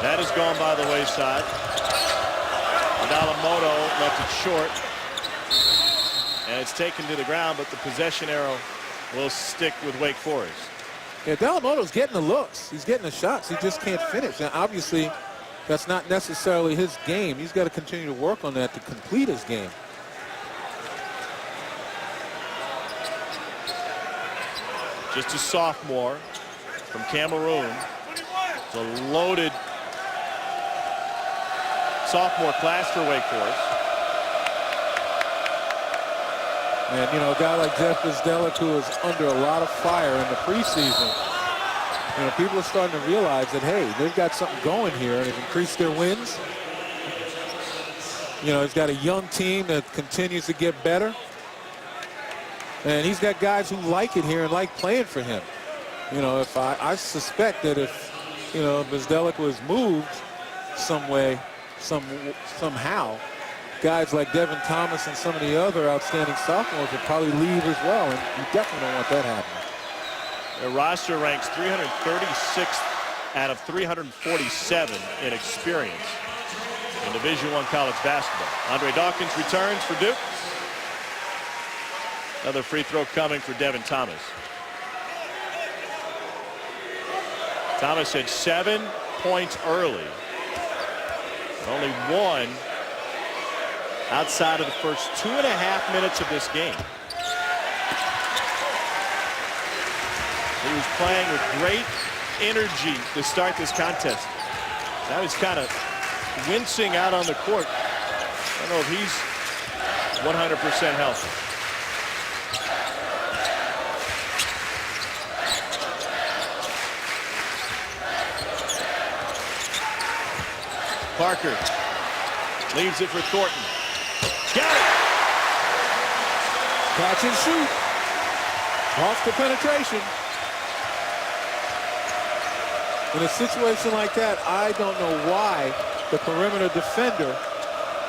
That has gone by the wayside. Adalamoto left it short. And it's taken to the ground, but the possession arrow will stick with Wake Forest. Yeah, Dalamoto's getting the looks. He's getting the shots. He just can't finish. Now, obviously, that's not necessarily his game. He's got to continue to work on that to complete his game. Just a sophomore from Cameroon. It's a loaded sophomore class for Wake Forest. And, you know, a guy like Jeff Bizdelic, who is under a lot of fire in the preseason, you know, people are starting to realize that, hey, they've got something going here, and they've increased their wins. You know, he's got a young team that continues to get better. And he's got guys who like it here and like playing for him. You know, if I suspect that if, you know, Bizdelic was moved some way, somehow, guys like Devin Thomas and some of the other outstanding sophomores would probably leave as well, and you definitely don't want that happening. Their roster ranks 336th out of 347 in experience in Division I college basketball. Andre Dawkins returns for Duke. Another free throw coming for Devin Thomas. Thomas had 7 points early. Only one outside of the first 2.5 minutes of this game. He was playing with great energy to start this contest. Now he's kind of wincing out on the court. I don't know if he's 100% healthy. Parker leaves it for Thornton. Got it. Catch and shoot. Off the penetration. In a situation like that, I don't know why the perimeter defender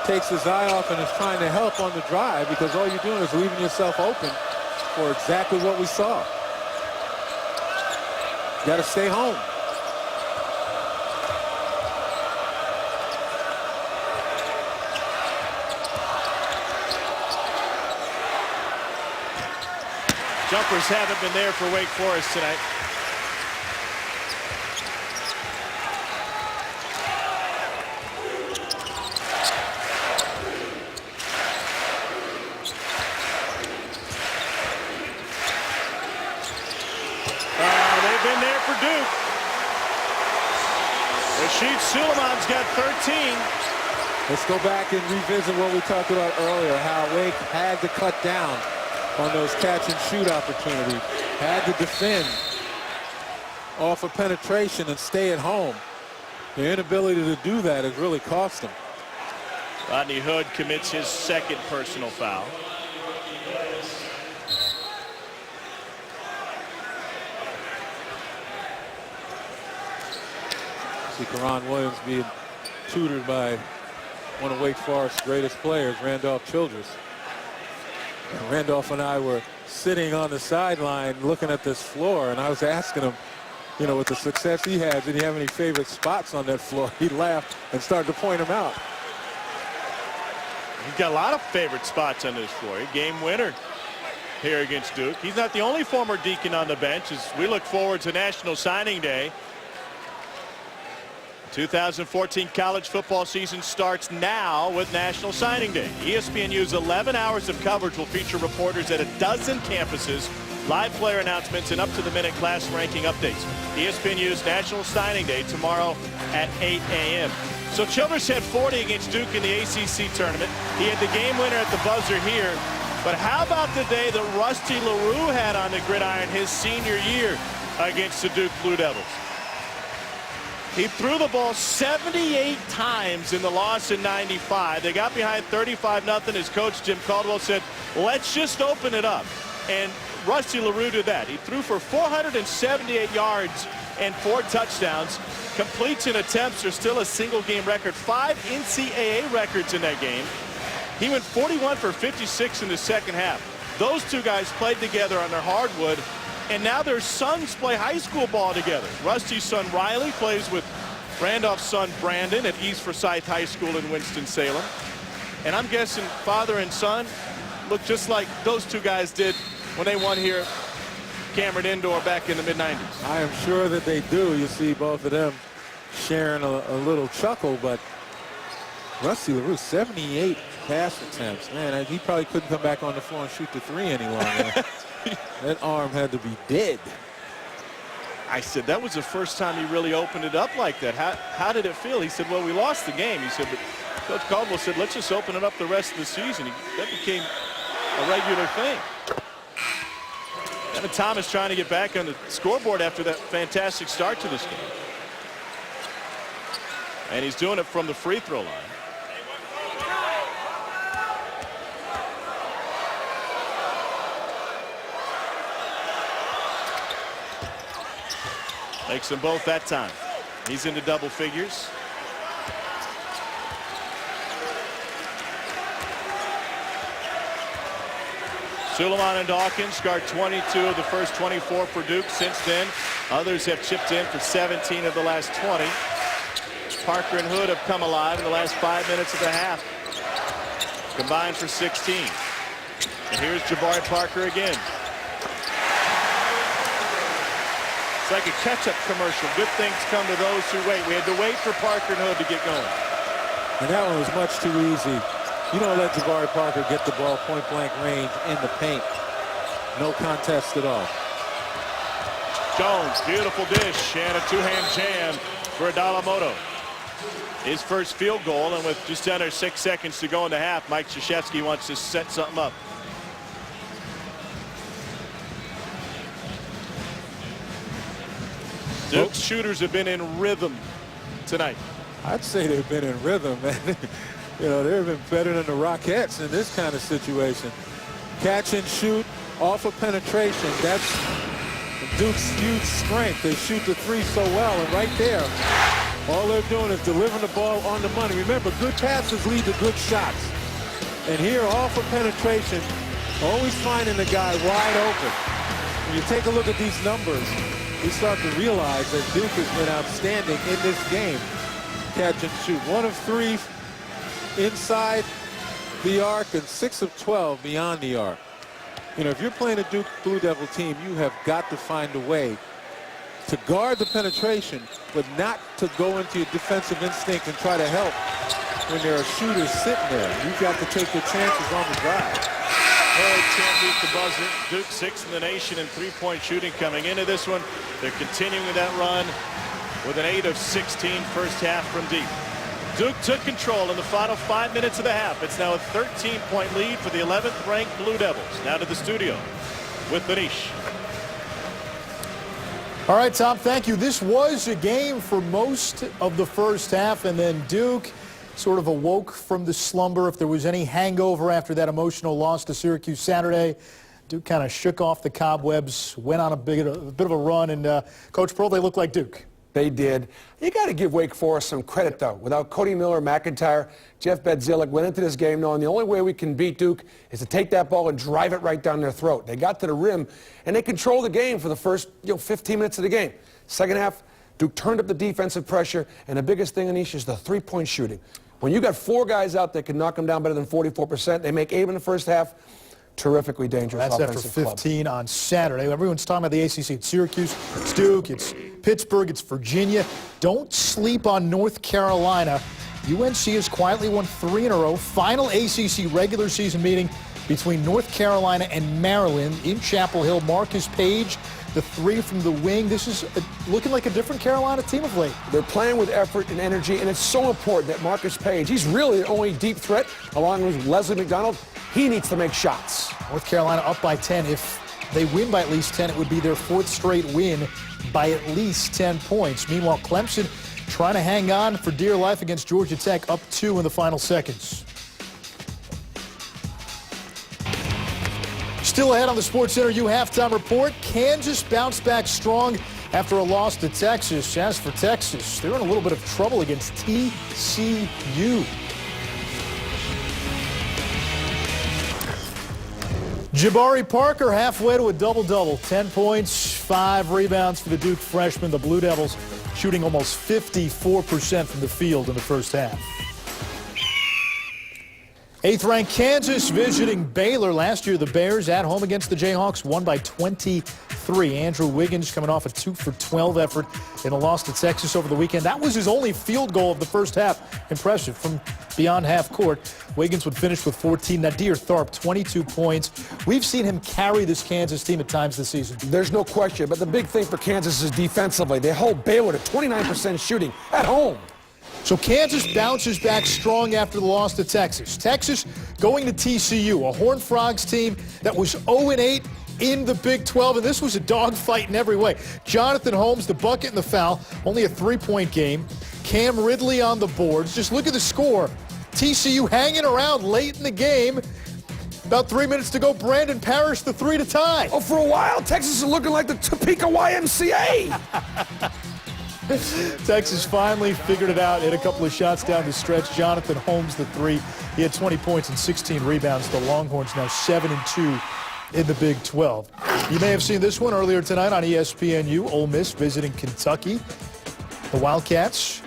takes his eye off and is trying to help on the drive, because all you're doing is leaving yourself open for exactly what we saw. You got to stay home. Jumpers haven't been there for Wake Forest tonight. They've been there for Duke. Rashid Suleiman's got 13. Let's go back and revisit what we talked about earlier, how Wake had to cut down on those catch and shoot opportunities, had to defend off of penetration and stay at home. The inability to do that has really cost them. Rodney Hood commits his second personal foul. See Karan Williams being tutored by one of Wake Forest's greatest players, Randolph Childress. And Randolph and I were sitting on the sideline looking at this floor, and I was asking him, you know, with the success he has, did he have any favorite spots on that floor? He laughed and started to point them out. He's got a lot of favorite spots on this floor. Game winner here against Duke. He's not the only former Deacon on the bench as we look forward to National Signing Day. 2014 college football season starts now with National Signing Day. ESPNU's 11 hours of coverage will feature reporters at a dozen campuses, live player announcements, and up-to-the-minute class ranking updates. ESPNU's National Signing Day tomorrow at 8 a.m. So Childress had 40 against Duke in the ACC tournament. He had the game winner at the buzzer here. But how about the day that Rusty LaRue had on the gridiron his senior year against the Duke Blue Devils? He threw the ball 78 times in the loss in '95. They got behind 35-0. His coach, Jim Caldwell, said, let's just open it up. And Rusty LaRue did that. He threw for 478 yards and 4 touchdowns. Completes and attempts are still a single-game record. 5 NCAA records in that game. He went 41 for 56 in the second half. Those two guys played together on their hardwood. And now their sons play high school ball together. Rusty's son Riley plays with Randolph's son Brandon at East Forsyth High School in Winston-Salem. And I'm guessing father and son look just like those two guys did when they won here at Cameron Indoor back in the mid-90s. I am sure that they do. You see both of them sharing a little chuckle, but Rusty LaRue, 78 pass attempts. Man, he probably couldn't come back on the floor and shoot the 3 any longer. That arm had to be dead. I said that was the first time he really opened it up like that. How did it feel? He said, well, we lost the game. He said, but Coach Caldwell said, let's just open it up the rest of the season. That became a regular thing. Evan Thomas trying to get back on the scoreboard after that fantastic start to this game. And he's doing it from the free throw line. Makes them both that time. He's into double figures. Suleiman and Dawkins scored 22 of the first 24 for Duke. Since then, others have chipped in for 17 of the last 20. Parker and Hood have come alive in the last 5 minutes of the half. Combined for 16. And here's Jabari Parker again. It's like a catch-up commercial. Good things come to those who wait. We had to wait for Parker and Hood to get going. And that one was much too easy. You don't let Jabari Parker get the ball point-blank range in the paint. No contest at all. Jones, beautiful dish, and a two-hand jam for Adalamoto. His first field goal, and with just under 6 seconds to go in the half, Mike Krzyzewski wants to set something up. Duke's shooters have been in rhythm tonight. I'd say they've been in rhythm, man. You know, they've been better than the Rockettes in this kind of situation. Catch and shoot off of penetration. That's Duke's huge strength. They shoot the 3 so well, and right there, all they're doing is delivering the ball on the money. Remember, good passes lead to good shots. And here, off of penetration, always finding the guy wide open. When you take a look at these numbers, you start to realize that Duke has been outstanding in this game. Catch and shoot. 1 of 3 inside the arc and 6 of 12 beyond the arc. You know, if you're playing a Duke Blue Devil team, you have got to find a way to guard the penetration, but not to go into your defensive instinct and try to help when there are shooters sitting there. You've got to take your chances on the drive. Hood can't beat the buzzer. Duke 6th in the nation in three-point shooting coming into this one. They're continuing that run. with an 8 of 16 first half from deep. Duke took control in the final 5 minutes of the half. It's now a 13-point lead for the 11th ranked Blue Devils. Now to the studio with Manish. All right, Tom, thank you. This was a game for most of the first half, and then Duke sort of awoke from the slumber. If there was any hangover after that emotional loss to Syracuse Saturday, Duke kind of shook off the cobwebs, went on a bit of a run, and Coach Pearl, they look like Duke. They did. You got to give Wake Forest some credit, though. Without Cody Miller, McIntyre, Jeff Bedzillick went into this game knowing the only way we can beat Duke is to take that ball and drive it right down their throat. They got to the rim, and they controlled the game for the first 15 minutes of the game. Second half, Duke turned up the defensive pressure, and the biggest thing, Anish, is the three-point shooting. When you got 4 guys out that can knock them down better than 44%, they make 8 in the first half. Terrifically dangerous That's after 15 on Saturday. Everyone's talking about the ACC. It's Syracuse, it's Duke, it's Pittsburgh, it's Virginia. Don't sleep on North Carolina. UNC has quietly won 3 in a row. Final ACC regular season meeting between North Carolina and Maryland in Chapel Hill. Marcus Page, the 3 from the wing. This is looking like a different Carolina team of late. They're playing with effort and energy, and it's so important that Marcus Page, he's really the only deep threat, along with Leslie McDonald. He needs to make shots. North Carolina up by 10. If they win by at least 10, it would be their 4th straight win by at least 10 points. Meanwhile, Clemson trying to hang on for dear life against Georgia Tech, up 2 in the final seconds. Still ahead on the Sports Center U halftime report. Kansas bounced back strong after a loss to Texas. As for Texas, they're in a little bit of trouble against TCU. Jabari Parker halfway to a double-double. 10 points, 5 rebounds for the Duke freshman. The Blue Devils shooting almost 54% from the field in the first half. 8th-ranked Kansas visiting Baylor. Last year, the Bears at home against the Jayhawks won by 23. Andrew Wiggins coming off a 2-for-12 effort in a loss to Texas over the weekend. That was his only field goal of the first half. Impressive from beyond half court. Wiggins would finish with 14. Nadir Tharp, 22 points. We've seen him carry this Kansas team at times this season. There's no question, but the big thing for Kansas is defensively. They hold Baylor to 29% shooting at home. So Kansas bounces back strong after the loss to Texas. Texas going to TCU, a Horned Frogs team that was 0-8 in the Big 12, and this was a dogfight in every way. Jonathan Holmes, the bucket and the foul, only a 3-point game. Cam Ridley on the boards. Just look at the score. TCU hanging around late in the game. About 3 minutes to go. Brandon Parrish, the 3 to tie. Oh, for a while, Texas is looking like the Topeka YMCA. Texas finally figured it out. Hit a couple of shots down the stretch. Jonathan Holmes, the 3. He had 20 points and 16 rebounds. The Longhorns now 7-2 in the Big 12. You may have seen this one earlier tonight on ESPNU. Ole Miss visiting Kentucky. The Wildcats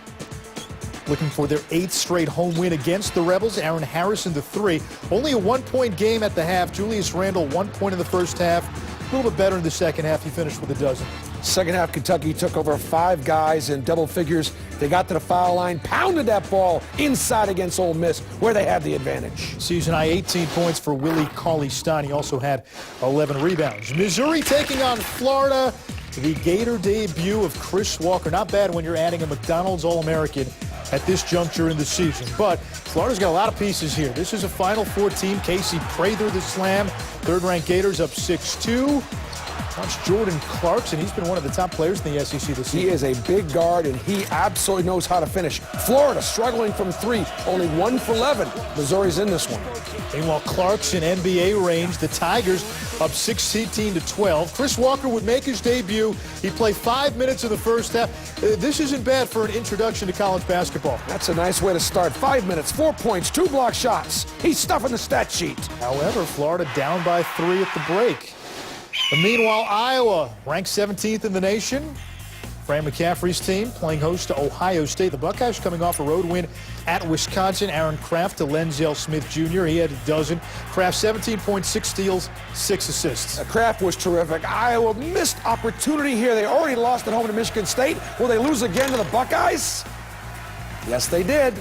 looking for their 8th straight home win against the Rebels. Aaron Harrison, the 3. Only a 1-point game at the half. Julius Randle, 1 point in the first half. A little bit better in the second half. He finished with a dozen. Second half, Kentucky took over 5 guys in double figures. They got to the foul line, pounded that ball inside against Ole Miss, where they had the advantage. Season high 18 points for Willie Cauley-Stein. He also had 11 rebounds. Missouri taking on Florida. The Gator debut of Chris Walker. Not bad when you're adding a McDonald's All-American at this juncture in the season. But Florida's got a lot of pieces here. This is a Final Four team. Casey Prather, the slam. 3rd-ranked Gators up 6-2. That's Jordan Clarkson. He's been one of the top players in the SEC this season. He is a big guard, and he absolutely knows how to finish. Florida struggling from 3, only 1 for 11. Missouri's in this one. Meanwhile, Clarkson, NBA range. The Tigers up 16-12. Chris Walker would make his debut. He played 5 minutes in the first half. This isn't bad for an introduction to college basketball. That's a nice way to start. 5 minutes, 4 points, 2 block shots. He's stuffing the stat sheet. However, Florida down by 3 at the break. And meanwhile, Iowa ranked 17th in the nation. Fran McCaffrey's team playing host to Ohio State. The Buckeyes coming off a road win at Wisconsin. Aaron Kraft to Lenzel Smith Jr. He had a dozen. Kraft 17 points, 6 steals, 6 assists. Kraft was terrific. Iowa missed opportunity here. They already lost at home to Michigan State. Will they lose again to the Buckeyes? Yes, they did.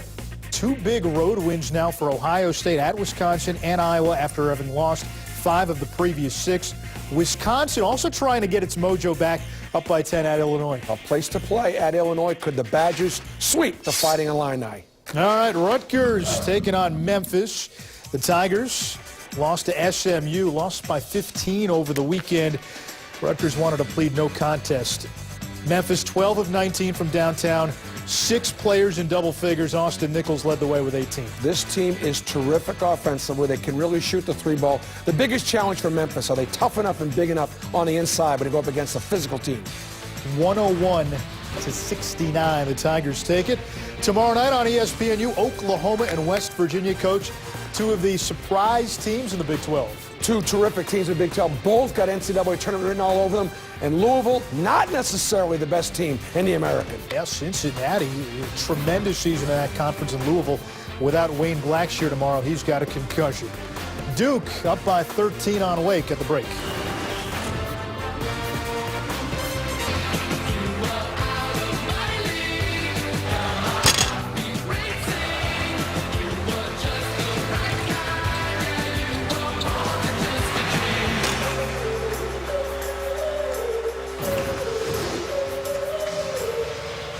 2 big road wins now for Ohio State at Wisconsin and Iowa after having lost 5 of the previous 6. Wisconsin also trying to get its mojo back up by 10 at Illinois. A place to play at Illinois. Could the Badgers sweep the Fighting Illini? All right, Rutgers taking on Memphis. The Tigers lost to SMU, lost by 15 over the weekend. Rutgers wanted to plead no contest. Memphis 12 of 19 from downtown. 6 players in double figures. Austin Nichols led the way with 18. This team is terrific offensively. They can really shoot the 3 ball. The biggest challenge for Memphis, are they tough enough and big enough on the inside when they go up against a physical team? 101-69. The Tigers take it. Tomorrow night on ESPNU, Oklahoma and West Virginia, coach. 2 of the surprise teams in the Big 12. 2 terrific teams in the Big 12. Both got NCAA tournament written all over them. And Louisville, not necessarily the best team in the American. Yeah, Cincinnati, tremendous season in that conference in Louisville. Without Wayne Blackshear tomorrow, he's got a concussion. Duke up by 13 on Wake at the break.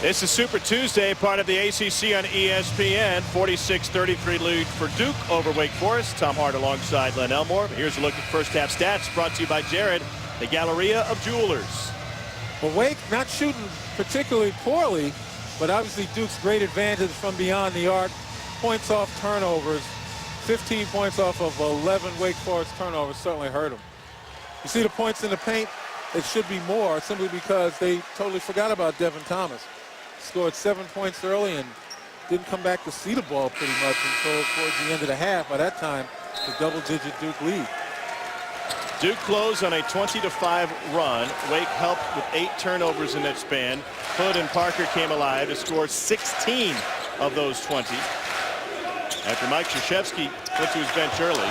This is Super Tuesday, part of the ACC on ESPN. 46-33 lead for Duke over Wake Forest. Tom Hart alongside Len Elmore. Here's a look at first half stats brought to you by Jared, the Galleria of Jewelers. Well, Wake not shooting particularly poorly, but obviously Duke's great advantage from beyond the arc. Points off turnovers. 15 points off of 11 Wake Forest turnovers certainly hurt them. You see the points in the paint? It should be more simply because they totally forgot about Devin Thomas. Scored 7 points early and didn't come back to see the ball pretty much until towards the end of the half. By that time, the double-digit Duke lead. Duke closed on a 20-5 run. Wake helped with 8 turnovers in that span. Hood and Parker came alive to score 16 of those 20. After Mike Krzyzewski went to his bench early,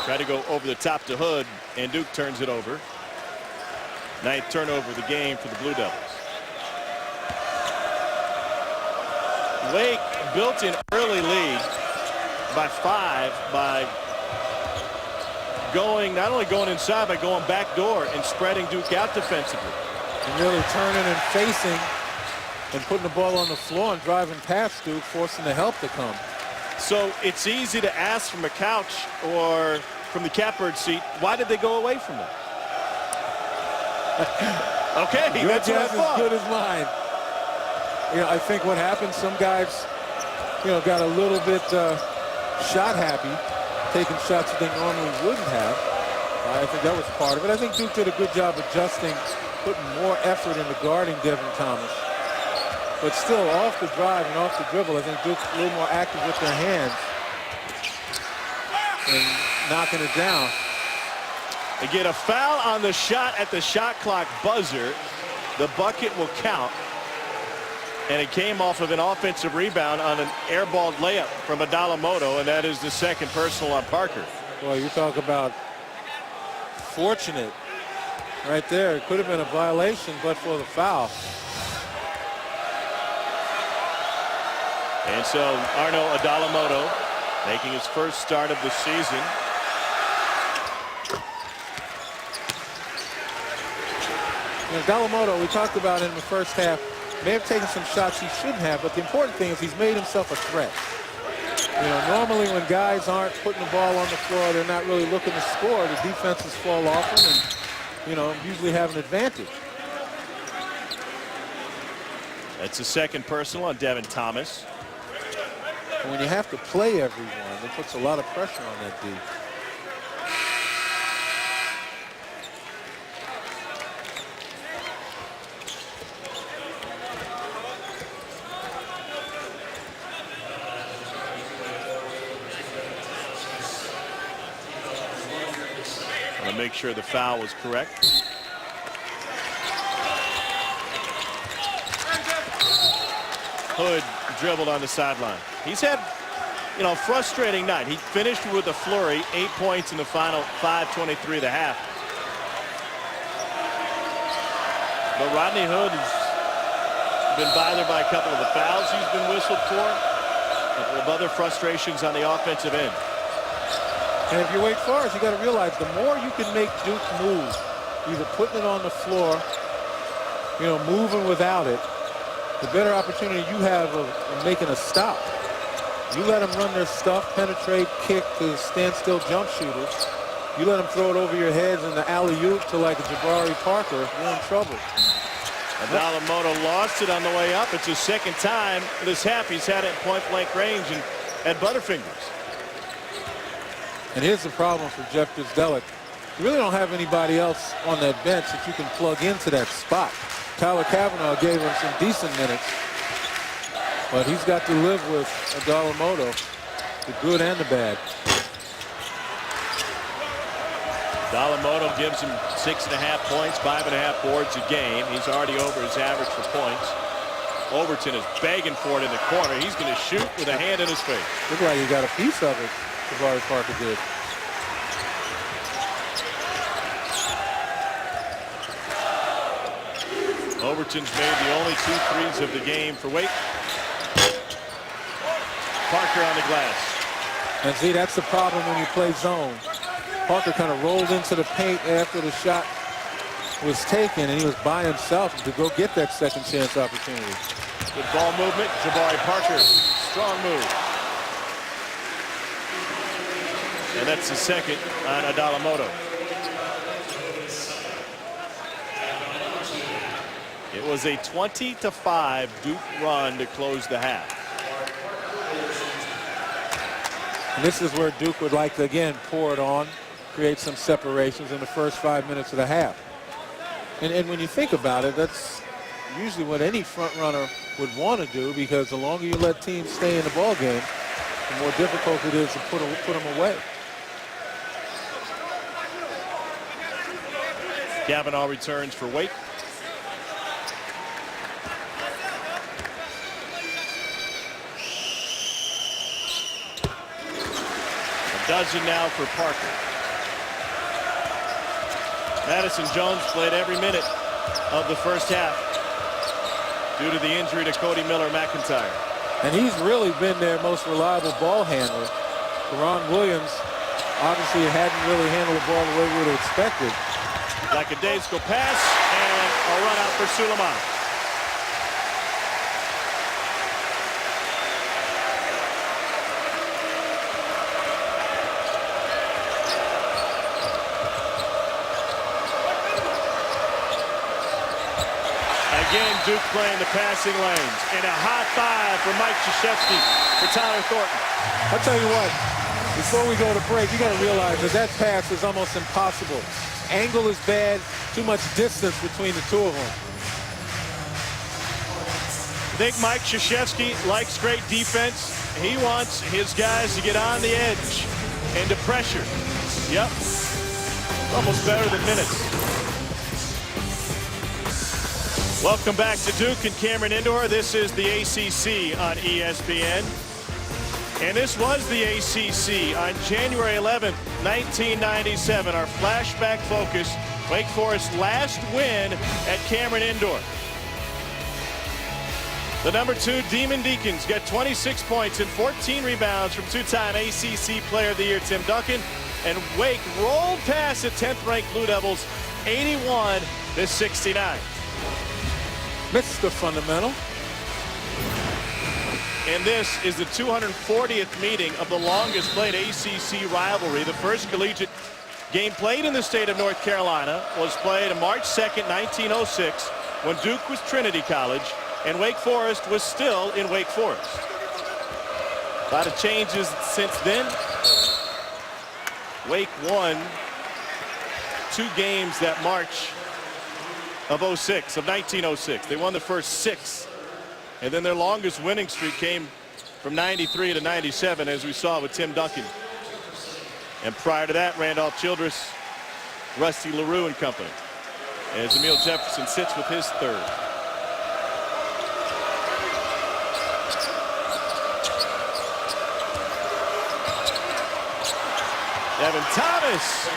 tried to go over the top to Hood, and Duke turns it over. 9th turnover of the game for the Blue Devils. Wake built an early lead by 5 by not only going inside, but going back door and spreading Duke out defensively. And really turning and facing and putting the ball on the floor and driving past Duke, forcing the help to come. So it's easy to ask from a couch or from the catbird seat, why did they go away from that? Okay, your that's guess as good as mine. You know, I think what happened, some guys, got a little bit shot happy, taking shots that they normally wouldn't have. I think that was part of it. I think Duke did a good job adjusting, putting more effort into guarding Devin Thomas. But still, off the drive and off the dribble, I think Duke's a little more active with their hands and knocking it down. They get a foul on the shot at the shot clock buzzer. The bucket will count. And it came off of an offensive rebound on an airballed layup from Adalamoto, and that is the 2nd personal on Parker. Well, you talk about fortunate right there. It could have been a violation, but for the foul. And so Arno Adalamoto making his first start of the season. Adalamoto, we talked about in the first half, may have taken some shots he shouldn't have, but the important thing is he's made himself a threat. Normally when guys aren't putting the ball on the floor, they're not really looking to score. The defenses fall off them and, usually have an advantage. That's the 2nd personal on Devin Thomas. And when you have to play everyone, it puts a lot of pressure on that D. Make sure the foul was correct. Hood dribbled on the sideline. He's had, frustrating night. He finished with a flurry, 8 points in the final 5:23 of the half. But Rodney Hood has been bothered by a couple of the fouls he's been whistled for. A couple of other frustrations on the offensive end. And if you're Wake Forest, you got to realize the more you can make Duke move, either putting it on the floor moving without it, the better opportunity you have of making a stop. You let them run their stuff, penetrate, kick to standstill jump shooters. You let them throw it over your heads in the alley-oop to like a Jabari Parker, you're in trouble. Adalamoto lost it on the way up. It's his second time this half. He's had it in point-blank range and at Butterfingers. And here's the problem for Jeff Bzdelik. You really don't have anybody else on that bench that you can plug into that spot. Tyler Kavanaugh gave him some decent minutes, but he's got to live with Adalamoto, the good and the bad. Adalamoto gives him 6.5 points, 5.5 boards a game. He's already over his average for points. Overton is begging for it in the corner. He's going to shoot with a hand in his face. Look like he got a piece of it, Jabari Parker did. Overton's made the only 2 threes of the game for Wake. Parker on the glass. And see, that's the problem when you play zone. Parker kind of rolled into the paint after the shot was taken, and he was by himself to go get that second chance opportunity. Good ball movement. Jabari Parker, strong move. And that's the second on Adalamoto. It was a 20-5 Duke run to close the half. And this is where Duke would like to, again, pour it on, create some separations in the first 5 minutes of the half. And when you think about it, that's usually what any front runner would want to do, because the longer you let teams stay in the ball game, the more difficult it is to put them away. Kavanaugh returns for Wake. A dozen now for Parker. Madison Jones played every minute of the first half due to the injury to Cody Miller-McIntyre. And he's really been their most reliable ball handler. Deron Williams obviously hadn't really handled the ball the way we would have expected. Lackadaisical pass and a run out for Suleiman. Again, Duke playing the passing lanes. And a high five for Mike Krzyzewski for Tyler Thornton. I'll tell you what, before we go to break, you got to realize that pass is almost impossible. Angle is bad, too much distance between the two of them. I think Mike Krzyzewski likes great defense. He wants his guys to get on the edge and to pressure. Yep. Almost better than minutes. Welcome back to Duke and Cameron Indoor. This is the ACC on ESPN. And this was the ACC on January 11th, 1997. Our flashback focus, Wake Forest's last win at Cameron Indoor. The #2 Demon Deacons get 26 points and 14 rebounds from 2-time ACC Player of the Year Tim Duncan. And Wake rolled past the 10th-ranked Blue Devils 81-69. Mr. Fundamental. And this is the 240th meeting of the longest played ACC rivalry. The first collegiate game played in the state of North Carolina was played on March 2nd, 1906, when Duke was Trinity College and Wake Forest was still in Wake Forest. A lot of changes since then. Wake won 2 games that March of 1906. They won the first 6. And then their longest winning streak came from 93 to 97, as we saw with Tim Duncan. And prior to that, Randolph Childress, Rusty LaRue and company. As Emil Jefferson sits with his 3rd. Evan Thomas.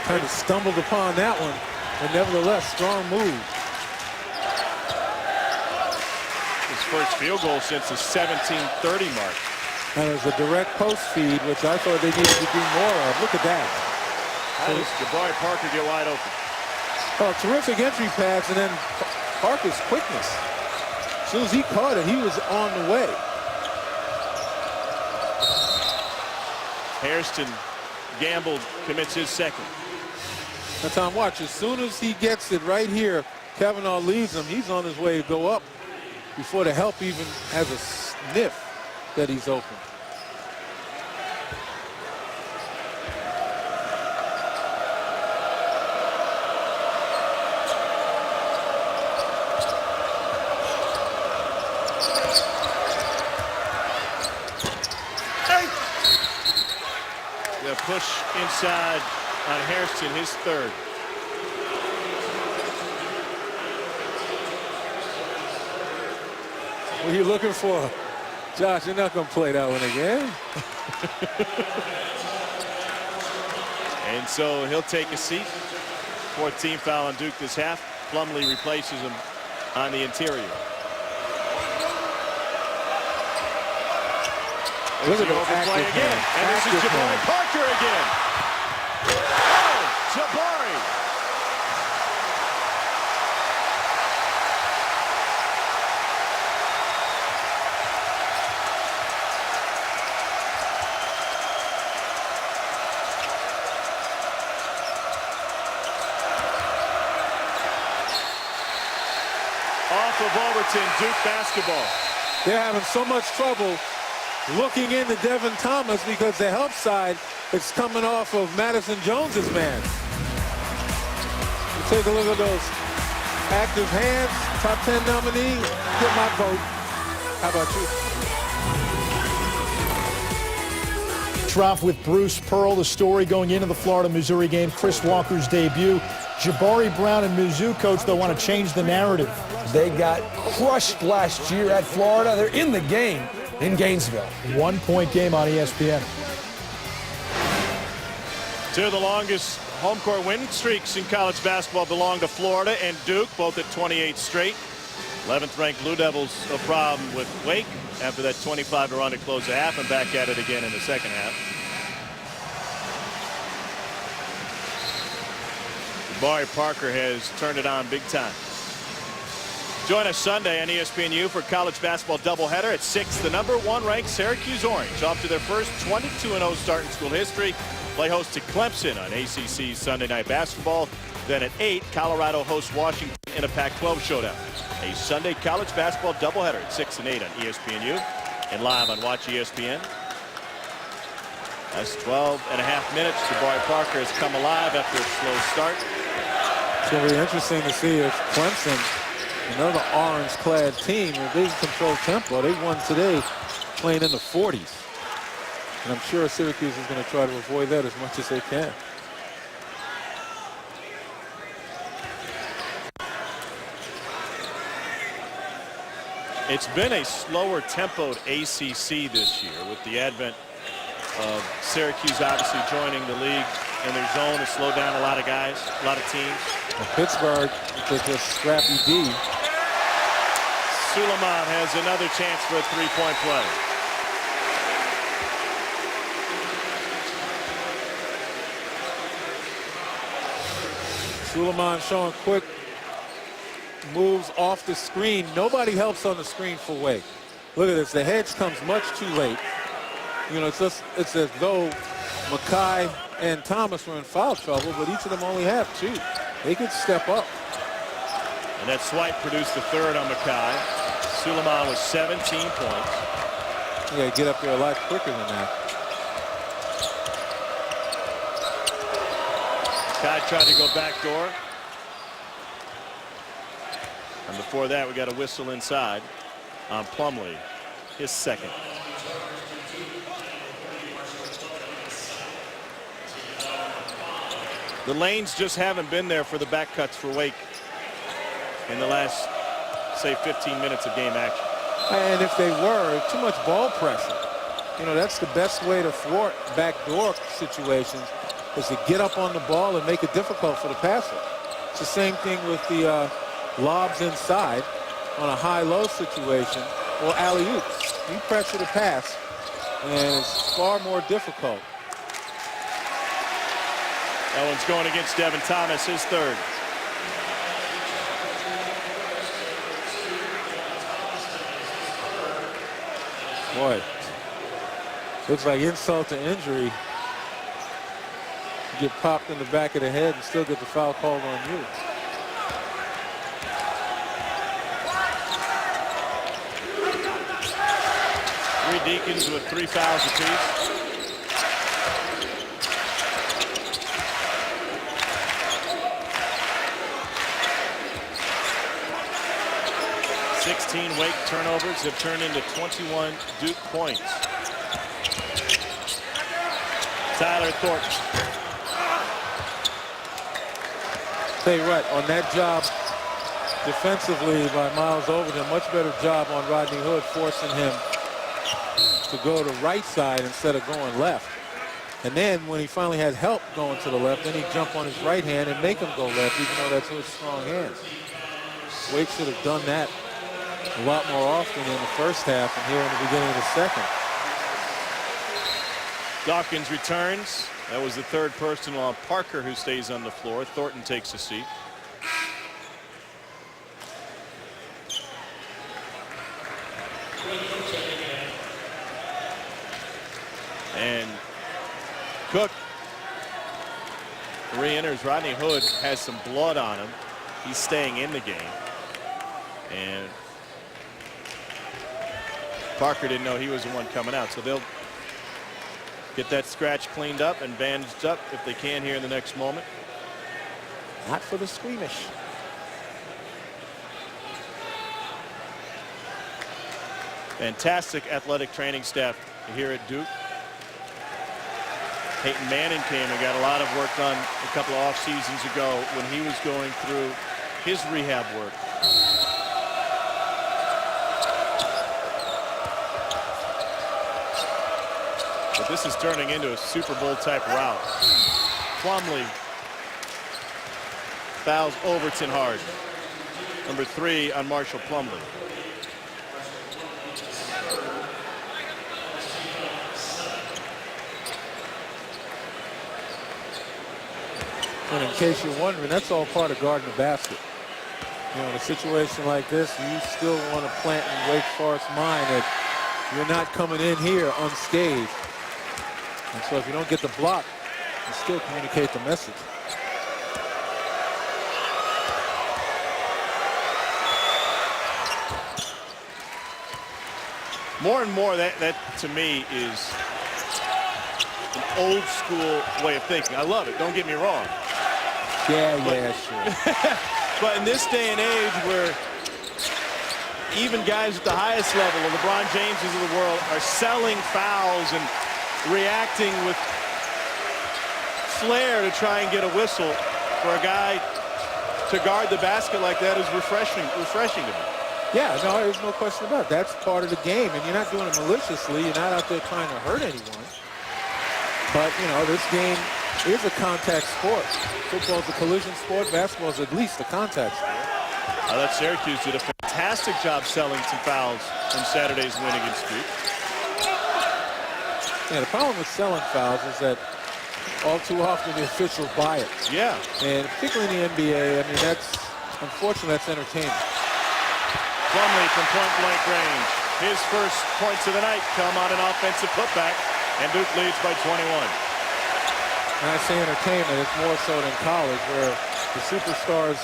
Kind of stumbled upon that one, but nevertheless, strong move. His first field goal since the 17:30 mark. And it was a direct post feed, which I thought they needed to do more of. Look at that. How does Jabari Parker get wide open? Oh, terrific entry pass, and then Parker's quickness. As soon as he caught it, he was on the way. Hairston gambled, commits his second. Now, Tom, watch. As soon as he gets it right here, Kavanaugh leaves him. He's on his way to go up before the help even has a sniff that he's open. The push inside on Hairston, his third. What are you looking for? Josh, you're not going to play that one again. And so he'll take a seat. 14th foul on Duke this half. Plumlee replaces him on the interior. Look at the overplay active again. hand. And this is Active Jabari hand. Parker again. Oh, Jabari. Off of Overton, Duke basketball. They're having so much trouble looking into Devin Thomas because the help side is coming off of Madison Jones's man. You take a look at those active hands, top 10 nominee, get my vote. How about you? Trough with Bruce Pearl. The story going into the Florida-Missouri game, Chris Walker's debut. Jabari Brown and Mizzou coach, they'll want to change the narrative. They got crushed last year at Florida. They're in the game in Gainesville. 1-point game on ESPN. Two of the longest home court win streaks in college basketball belong to Florida and Duke, both at 28 straight. 11th ranked Blue Devils a problem with Wake after that 25 to run to close the half, and back at it again in the second half. Jabari Parker has turned it on big time. Join us Sunday on ESPNU for college basketball doubleheader at 6. The #1 ranked Syracuse Orange off to their first 22-0 start in school history. Play host to Clemson on ACC's Sunday Night Basketball. Then at 8, Colorado hosts Washington in a Pac-12 showdown. A Sunday college basketball doubleheader at 6 and 8 on ESPNU and live on Watch ESPN. That's 12.5 minutes. Jabari Parker has come alive after a slow start. It's going to be interesting to see if Clemson, another orange-clad team, if they can control tempo. They won today playing in the 40s. And I'm sure Syracuse is going to try to avoid that as much as they can. It's been a slower tempoed ACC this year with the advent of Syracuse obviously joining the league in their zone to slow down a lot of guys, a lot of teams. Well, Pittsburgh with this scrappy D. Suleiman has another chance for a three-point play. Suleiman showing quick moves off the screen. Nobody helps on the screen for Wake. Look at this. The hedge comes much too late. You know, it's as though Mackay and Thomas were in foul trouble, but each of them only have 2. They could step up. And that swipe produced the third on Mackay. Suleiman with 17 points. You got to get up there a lot quicker than that. Mackay tried to go backdoor. And before that, we got a whistle inside on Plumlee, his second. The lanes just haven't been there for the back cuts for Wake in the last, say, 15 minutes of game action. And if they were, too much ball pressure. You know, that's the best way to thwart backdoor situations, is to get up on the ball and make it difficult for the passer. It's the same thing with the lobs inside on a high-low situation or alley-oops. You pressure the pass, and it's far more difficult. That one's going against Devin Thomas, his third. Boy, looks like insult to injury. You get popped in the back of the head and still get the foul called on you. Three Deacons with 3 fouls apiece. Wake turnovers have turned into 21 Duke points. Tyler Thornton. Tell you what, on that job defensively by Miles Overton, much better job on Rodney Hood, forcing him to go to right side instead of going left. And then when he finally had help going to the left, then he'd jump on his right hand and make him go left, even though that's Hood's strong hands. Wake should have done that a lot more often in the first half and here in the beginning of the second. Dawkins returns. That was the third personal on Parker, who stays on the floor. Thornton takes a seat. And Cook re-enters. Rodney Hood has some blood on him. He's staying in the game. And Parker didn't know he was the one coming out, so they'll get that scratch cleaned up and bandaged up if they can here in the next moment. Not for the squeamish. Fantastic athletic training staff here at Duke. Peyton Manning came and got a lot of work done a couple of off seasons ago when he was going through his rehab work. But this is turning into a Super Bowl type route. Plumlee fouls Overton hard. Number 3 on Marshall Plumlee. And in case you're wondering, that's all part of guarding the basket. You know, in a situation like this, you still want to plant in Wake Forest's mind that you're not coming in here unscathed. And so if you don't get the block, you still communicate the message. More and more, that to me is an old school way of thinking. I love it. Don't get me wrong. Yeah, sure. But in this day and age where even guys at the highest level, the LeBron Jameses of the world, are selling fouls and reacting with flair to try and get a whistle, for a guy to guard the basket like that is refreshing to me. Yeah, no, there's no question about it. That's part of the game, and you're not doing it maliciously. You're not out there trying to hurt anyone. But, you know, this game is a contact sport. Football's a collision sport. Basketball's at least a contact sport. I thought Syracuse did a fantastic job selling some fouls in Saturday's win against Duke. Yeah, the problem with selling fouls is that all too often the officials buy it. Yeah. And particularly in the NBA, I mean, unfortunately, that's entertaining. Plumlee from point-blank range. His first points of the night come on an offensive putback, and Duke leads by 21. When I say entertainment, it's more so than college, where the superstars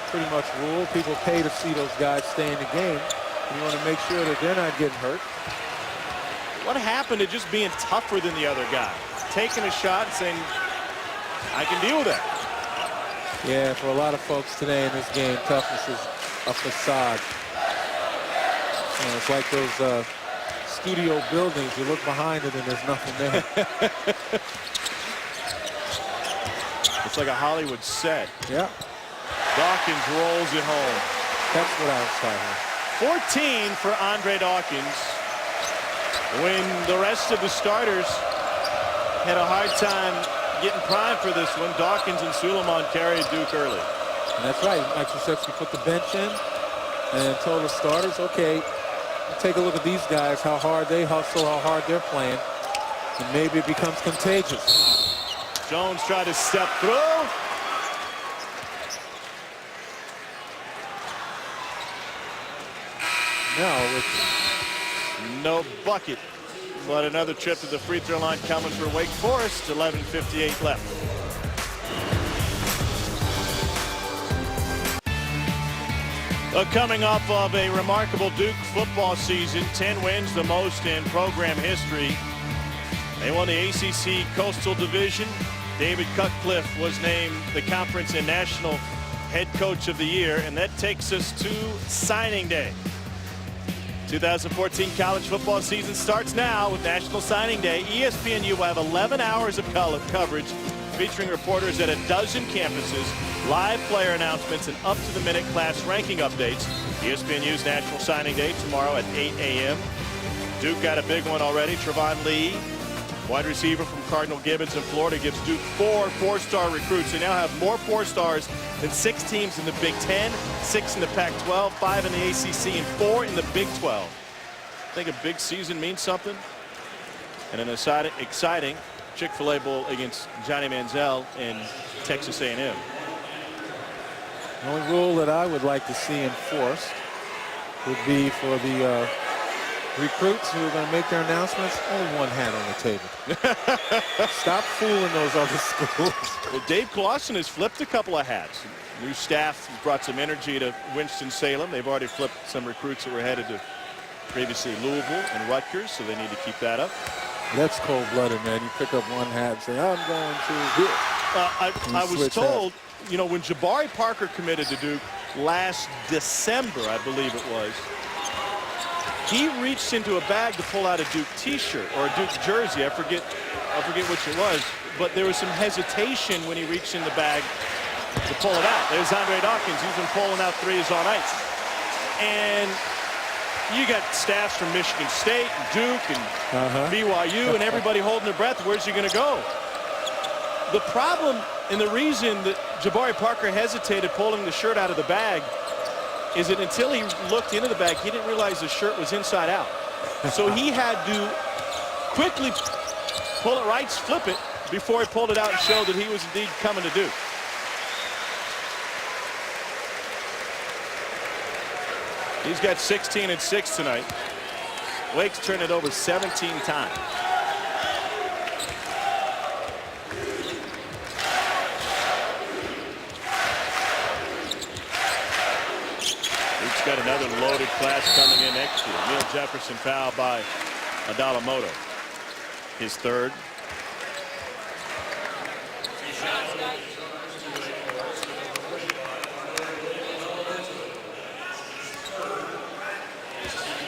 pretty much rule. People pay to see those guys stay in the game. You want to make sure that they're not getting hurt. What happened to just being tougher than the other guy? Taking a shot and saying, I can deal with that. Yeah, for a lot of folks today in this game, toughness is a facade. You know, it's like those studio buildings. You look behind it and there's nothing there. It's like a Hollywood set. Yeah. Dawkins rolls it home. That's what I was talking about. 14 for Andre Dawkins, when the rest of the starters had a hard time getting primed for this one. Dawkins and Suleiman carried Duke early. And that's right. Mike Krzyzewski put the bench in and told the starters, okay, take a look at these guys, how hard they hustle, how hard they're playing, and maybe it becomes contagious. Jones tried to step through. Now, with No bucket. But another trip to the free throw line coming for Wake Forest. 11:58 left. Coming off of a remarkable Duke football season, 10 wins, the most in program history. They won the ACC Coastal Division. David Cutcliffe was named the Conference and National Head Coach of the Year, and that takes us to signing day. 2014 college football season starts now with National Signing Day. ESPNU will have 11 hours of coverage featuring reporters at a dozen campuses, live player announcements, and up-to-the-minute class ranking updates. ESPNU's National Signing Day tomorrow at 8 a.m. Duke got a big one already. Trevon Lee, wide receiver from Cardinal Gibbons in Florida, gives Duke 4 four-star recruits. They now have more 4-stars than 6 teams in the Big Ten, 6 in the Pac-12, 5 in the ACC, and 4 in the Big 12. I think a big season means something. And an exciting Chick-fil-A Bowl against Johnny Manziel in Texas A&M. The only rule that I would like to see enforced would be for the recruits who are going to make their announcements, only one hat on the table. Stop fooling those other schools. Well, Dave Clawson has flipped a couple of hats. New staff brought some energy to Winston-Salem. They've already flipped some recruits that were headed to previously Louisville and Rutgers, so they need to keep that up. That's cold-blooded, man. You pick up one hat and say, I'm going to here. I was told, you know, when Jabari Parker committed to Duke last December, I believe it was, he reached into a bag to pull out a Duke t-shirt or a Duke jersey. I forget which it was, but there was some hesitation when he reached in the bag to pull it out. There's Andre Dawkins. He's been pulling out threes all night. And you got staffs from Michigan State and Duke and BYU and everybody holding their breath. Where's he going to go? The problem and the reason that Jabari Parker hesitated pulling the shirt out of the bag is that until he looked into the bag, he didn't realize the shirt was inside out. So he had to quickly pull it right, flip it, before he pulled it out and showed that he was indeed coming to Duke. He's got 16 and 6 tonight. Wake's turned it over 17 times. Duke's got another loaded class coming in next year. Neil Jefferson fouled by Adalamoto. His third.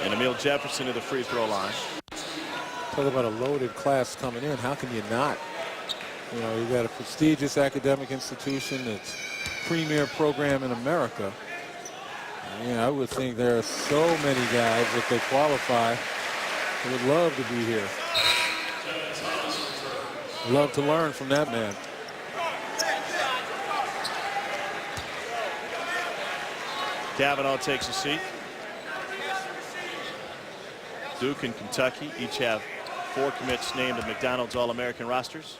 And Emil Jefferson to the free throw line. Talk about a loaded class coming in. How can you not? You know, you got a prestigious academic institution that's premier program in America. Yeah, I would think there are so many guys, if they qualify, who would love to be here. Love to learn from that man. Kavanaugh takes a seat. Duke and Kentucky each have 4 commits named to McDonald's All-American rosters.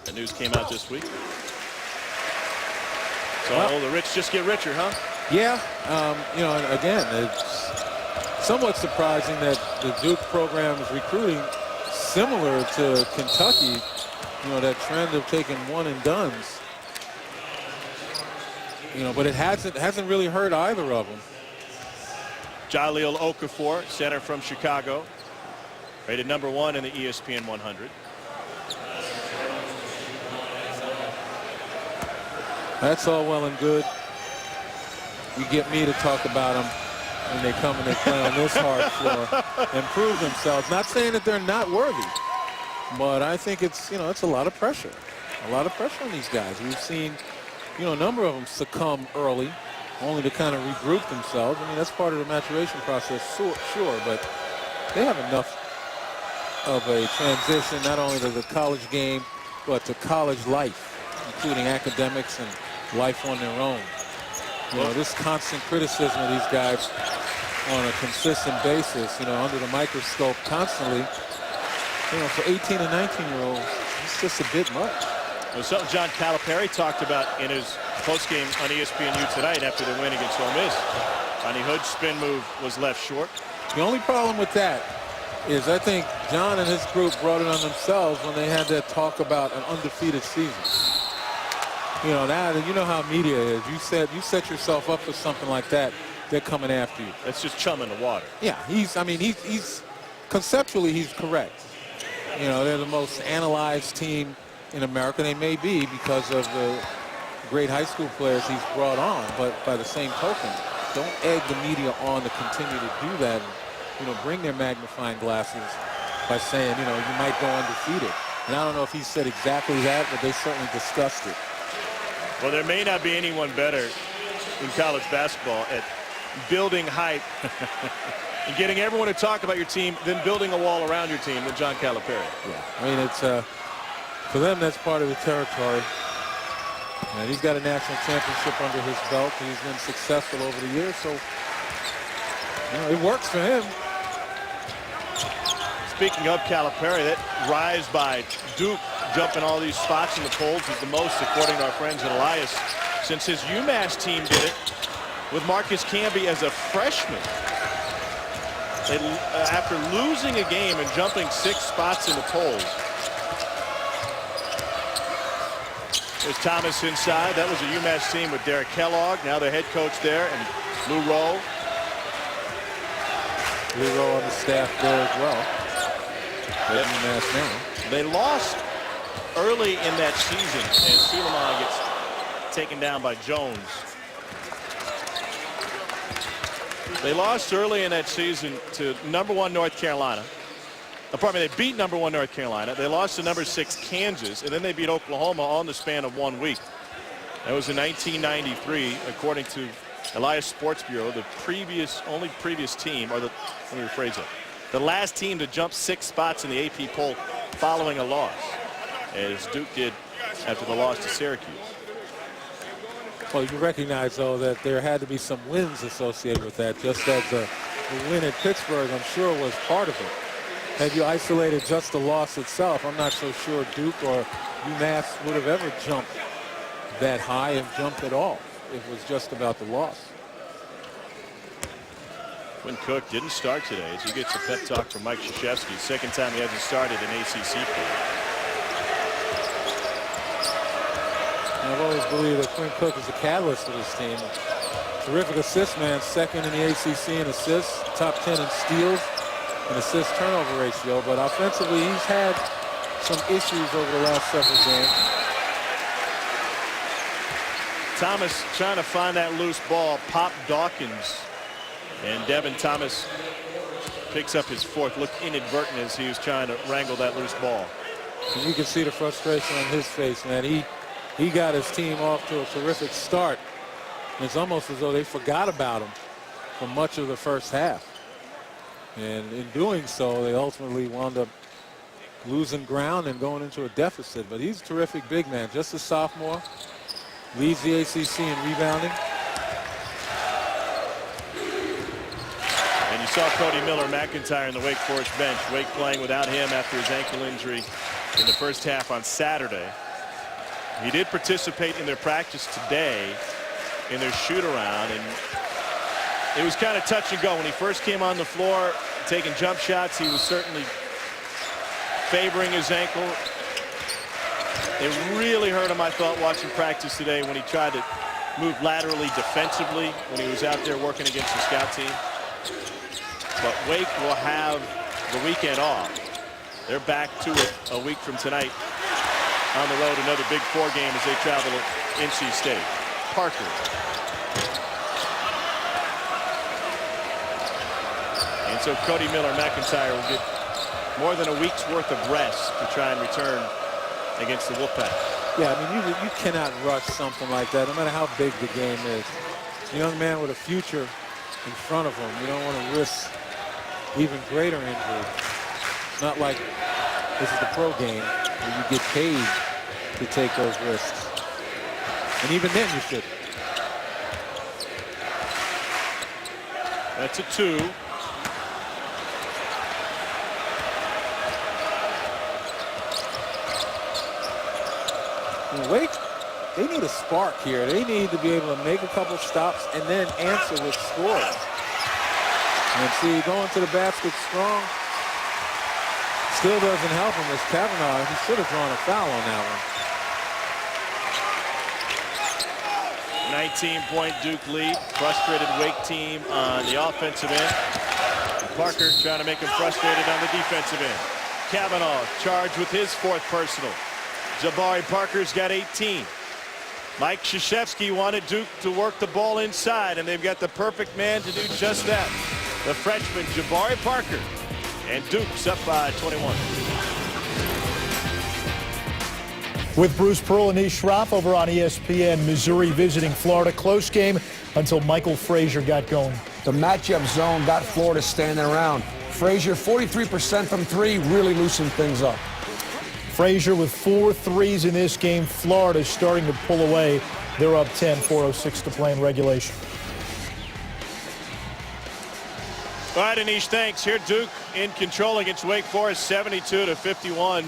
The news came out this week. So well, the rich just get richer, huh? Yeah, you know, and again, it's somewhat surprising that the Duke program is recruiting similar to Kentucky. You know, that trend of taking one and dones. You know, but it hasn't really hurt either of them. Jaleel Okafor, center from Chicago, rated #1 in the ESPN 100. That's all well and good. You get me to talk about them when they come and they play on this hard floor and prove themselves. Not saying that they're not worthy, but I think it's, you know, it's a lot of pressure. A lot of pressure on these guys. We've seen, you know, a number of them succumb early, only to kind of regroup themselves. I mean, that's part of the maturation process, sure, but they have enough of a transition, not only to the college game, but to college life, including academics and life on their own. You know, this constant criticism of these guys on a consistent basis, you know, under the microscope constantly, you know, for 18 and 19-year-olds, it's just a bit much. Well, something John Calipari talked about in his postgame on ESPNU tonight after the win against Ole Miss. Ronnie Hood's spin move was left short. The only problem with that is I think John and his group brought it on themselves when they had that talk about an undefeated season. You know, now you know how media is. You set yourself up for something like that, they're coming after you. That's just chum in the water. Yeah, he's conceptually he's correct. You know, they're the most analyzed team in America. They may be because of the great high school players he's brought on, but by the same token, don't egg the media on to continue to do that. You know, bring their magnifying glasses by saying, you know, you might go undefeated. And I don't know if he said exactly that, but they certainly discussed it. Well, there may not be anyone better in college basketball at building hype and getting everyone to talk about your team than building a wall around your team than John Calipari. Yeah, I mean, it's for them, that's part of the territory. And he's got a national championship under his belt. He's been successful over the years, so you know, it works for him. Speaking of Calipari, that rise by Duke, jumping all these spots in the polls, is the most, according to our friends at Elias, since his UMass team did it with Marcus Camby as a freshman. They, after losing a game and jumping 6 spots in the polls. There's Thomas inside. That was a UMass team with Derek Kellogg, now the head coach there, and Lou Rowe. Lou Rowe on the staff there as well. Yep. UMass now. They lost early in that season, and Suleiman gets taken down by Jones. They lost early in that season to #1 North Carolina. Pardon me, they beat #1 North Carolina. They lost to #6 Kansas, and then they beat Oklahoma on the span of 1 week. That was in 1993, according to Elias Sports Bureau, the only previous team, or let me rephrase it, the last team to jump 6 spots in the AP poll following a loss, as Duke did after the loss to Syracuse. Well, you recognize, though, that there had to be some wins associated with that, just as the win at Pittsburgh, I'm sure, was part of it. Had you isolated just the loss itself, I'm not so sure Duke or UMass would have ever jumped that high and jumped at all. It was just about the loss. Quinn Cook didn't start today as he gets a pep talk from Mike Krzyzewski. Second time he hasn't started in ACC play. I've always believed that Quinn Cook is a catalyst for this team. Terrific assist man, second in the ACC in assists, top 10 in steals and assist turnover ratio. But offensively, he's had some issues over the last several games. Thomas trying to find that loose ball. Pop Dawkins. And Devin Thomas picks up his 4th. Looked inadvertent as he was trying to wrangle that loose ball. And you can see the frustration on his face, man. He got his team off to a terrific start. It's almost as though they forgot about him for much of the first half. And in doing so, they ultimately wound up losing ground and going into a deficit. But he's a terrific big man, just a sophomore. Leads the ACC in rebounding. And you saw Cody Miller-McIntyre in the Wake Forest bench. Wake playing without him after his ankle injury in the first half on Saturday. He did participate in their practice today in their shoot-around, and it was kind of touch and go. When he first came on the floor, taking jump shots, he was certainly favoring his ankle. It really hurt him, I thought, watching practice today when he tried to move laterally defensively when he was out there working against the scout team. But Wake will have the weekend off. They're back to it a week from tonight on the road. Another Big 4 game as they travel to NC State. Parker. And so Cody Miller-McIntyre will get more than a week's worth of rest to try and return against the Wolfpack. Yeah, I mean, you cannot rush something like that, no matter how big the game is. It's a young man with a future in front of him. You don't want to risk even greater injury. It's not like this is the pro game where you get paid to take those risks. And even then you shouldn't. That's a 2. Wake, they need a spark here. They need to be able to make a couple stops and then answer with scores. And see, going to the basket strong still doesn't help him as Kavanaugh. He should have drawn a foul on that one. 19-point Duke lead. Frustrated Wake team on the offensive end. Parker trying to make him frustrated on the defensive end. Kavanaugh charged with his 4th personal. Jabari Parker's got 18. Mike Krzyzewski wanted Duke to work the ball inside, and they've got the perfect man to do just that. The freshman Jabari Parker. And Duke's up by 21. With Bruce Pearl and Anish Shroff over on ESPN, Missouri visiting Florida. Close game until Michael Frazier got going. The matchup zone got Florida standing around. Frazier, 43% from 3, really loosened things up. Frazier with 4 threes in this game. Florida starting to pull away. They're up 10, 4:06 to play in regulation. All right, Anish, thanks. Here Duke in control against Wake Forest, 72-51.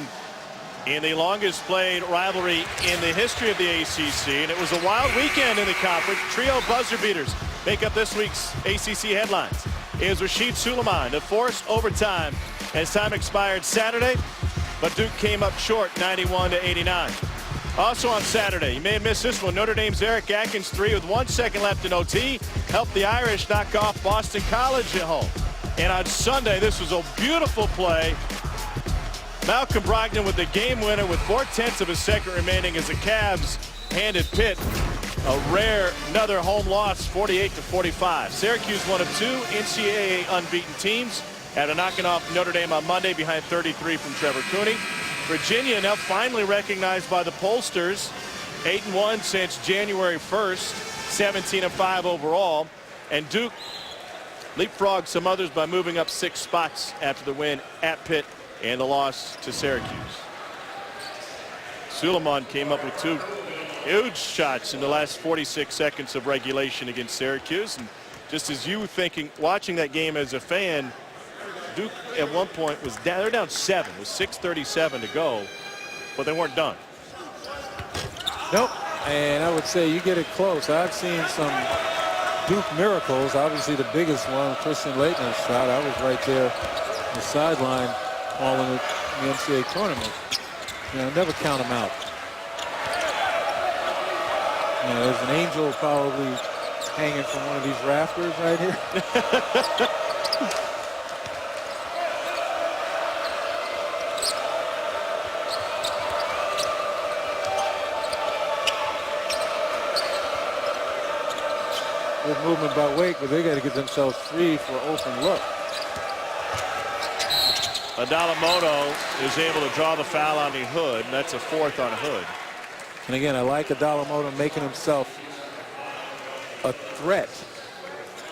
In the longest played rivalry in the history of the ACC. And it was a wild weekend in the conference. Trio buzzer beaters make up this week's ACC headlines. It was Rashid Suleiman to force overtime as time expired Saturday, but Duke came up short 91-89. Also on Saturday, you may have missed this one, Notre Dame's Eric Atkins 3 with 1 second left in OT helped the Irish knock off Boston College at home. And on Sunday, this was a beautiful play. Malcolm Brogdon with the game winner with 4/10 of a second remaining as the Cavs handed Pitt a rare another home loss, 48-45. Syracuse, one of 2 NCAA unbeaten teams, after knocking off Notre Dame on Monday behind 33 from Trevor Cooney. Virginia now finally recognized by the pollsters, 8-1 since January 1st, 17-5 overall. And Duke leapfrogged some others by moving up 6 spots after the win at Pitt and the loss to Syracuse. Suleiman came up with 2 huge shots in the last 46 seconds of regulation against Syracuse. And just as you were thinking, watching that game as a fan, Duke at one point was down. They're down 7 with 6:37 to go, but they weren't done. Nope. And I would say you get it close. I've seen some Duke miracles. Obviously the biggest one, Christian Laettner's shot. I was right there on the sideline calling it in the NCAA tournament. You know, never count them out. You know, there's an angel probably hanging from one of these rafters right here. Good movement by Wake, but they got to get themselves free for an open look. Adalamoto is able to draw the foul on the Hood, and that's a 4th on Hood. And again, I like Adalamoto making himself a threat.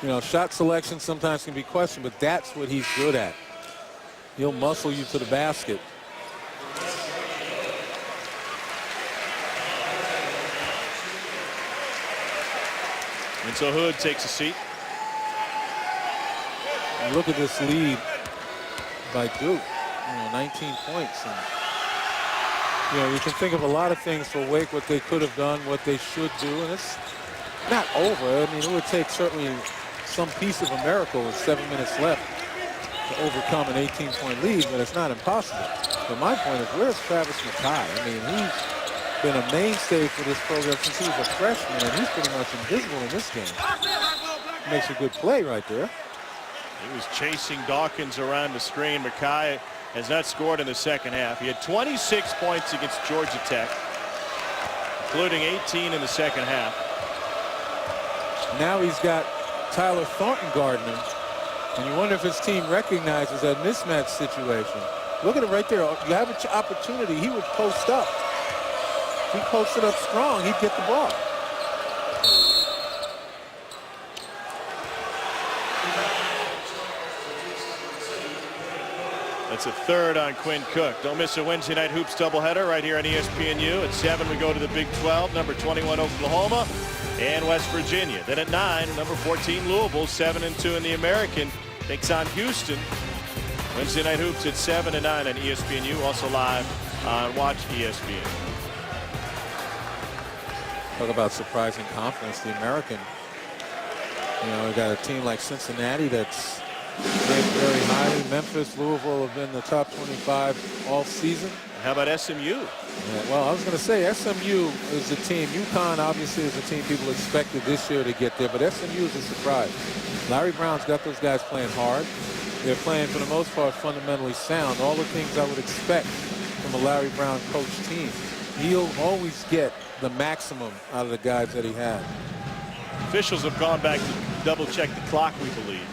You know, shot selection sometimes can be questioned, but that's what he's good at. He'll muscle you to the basket. And so Hood takes a seat. And look at this lead by Duke. You know, 19 points. And, you know, you can think of a lot of things for Wake, what they could have done, what they should do, and it's not over. I mean, it would take certainly some piece of a miracle with 7 minutes left to overcome an 18-point lead, but it's not impossible. But my point is, where's Travis McKay? I mean, he's been a mainstay for this program since he was a freshman, and he's pretty much invisible in this game. Makes a good play right there. He was chasing Dawkins around the screen. McKay has not scored in the second half. He had 26 points against Georgia Tech, including 18 in the second half. Now he's got Tyler Thornton guarding him, and you wonder if his team recognizes that mismatch situation. Look at it right there. You have an opportunity. He would post up. If he posted up strong, he'd get the ball. That's a 3rd on Quinn Cook. Don't miss a Wednesday night hoops doubleheader right here on ESPNU. At 7, we go to the Big 12, number 21 Oklahoma and West Virginia. Then at 9, number 14 Louisville, 7-2 in the American, takes on Houston. Wednesday night hoops at 7 and 9 on ESPNU, also live on Watch ESPN. Talk about surprising confidence. The American, you know, we got a team like Cincinnati that's ranked very highly. Memphis, Louisville have been the top 25 all season. How about SMU? Yeah, well, I was going to say SMU is a team. UConn obviously is a team people expected this year to get there, but SMU is a surprise. Larry Brown's got those guys playing hard. They're playing, for the most part, fundamentally sound. All the things I would expect from a Larry Brown coach team. He'll always get the maximum out of the guys that he has. Officials have gone back to double-check the clock, we believe.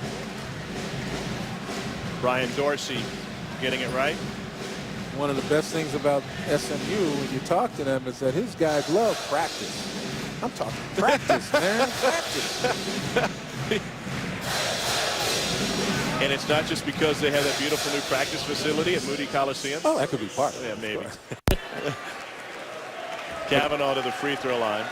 Brian Dorsey getting it right. One of the best things about SMU when you talk to them is that his guys love practice. I'm talking practice, man. Practice. And it's not just because they have that beautiful new practice facility at Moody Coliseum. Oh, that could be part of it. Yeah, maybe. Kavanaugh to the free throw line.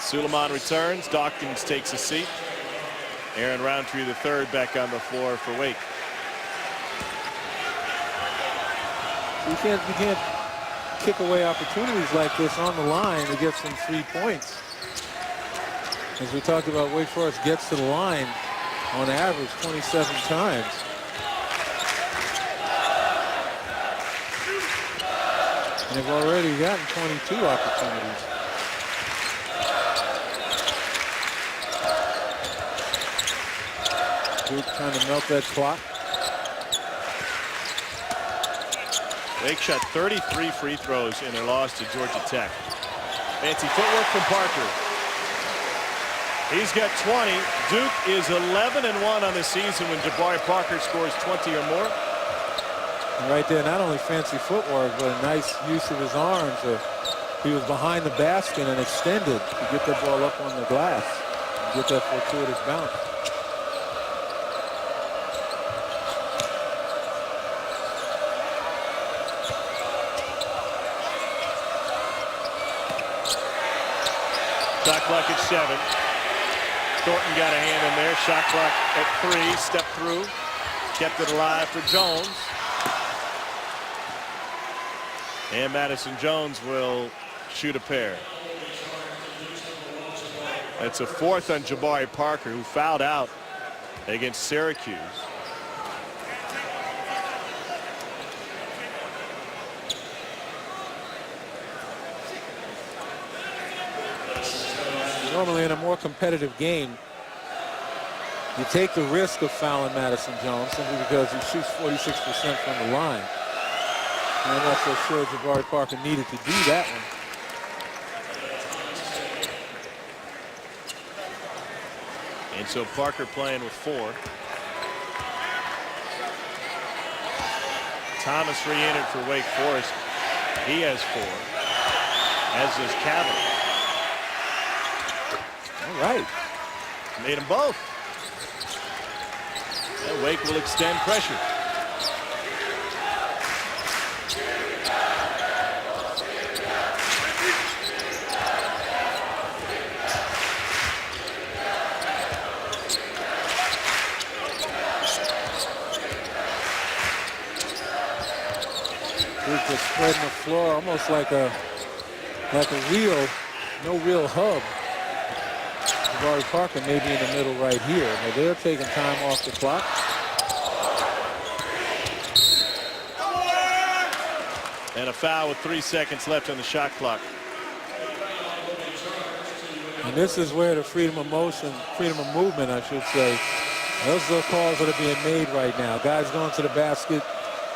Suleiman returns. Dawkins takes a seat. Aaron Roundtree III back on the floor for Wake. You can't kick away opportunities like this on the line to get some 3 points. As we talked about, Wake Forest gets to the line on average 27 times. And they've already gotten 22 opportunities. Duke trying to melt that clock. Wake shot 33 free throws in their loss to Georgia Tech. Fancy footwork from Parker. He's got 20. Duke is 11-1 on the season when Jabari Parker scores 20 or more. And right there, not only fancy footwork, but a nice use of his arms. He was behind the basket and extended to get the ball up on the glass and get that fortuitous bounce. Shot clock at 7. Thornton got a hand in there. Shot clock at 3. Step through. Kept it alive for Jones. And Madison Jones will shoot a pair. That's a 4th on Jabari Parker, who fouled out against Syracuse. Normally in a more competitive game, you take the risk of fouling Madison Jones simply because he shoots 46% from the line. And I'm not so sure Jabari Parker needed to do that one. And so Parker playing with 4. Thomas re-entered for Wake Forest. He has 4, as does Kavanaugh. All right. Made them both. And Wake will extend pressure. Duke was spreading the floor almost like a wheel, no real hub. Jabari Parker maybe in the middle right here. But they're taking time off the clock. And a foul with 3 seconds left on the shot clock. And this is where the freedom of motion, freedom of movement, I should say, those are the calls that are being made right now. Guys going to the basket,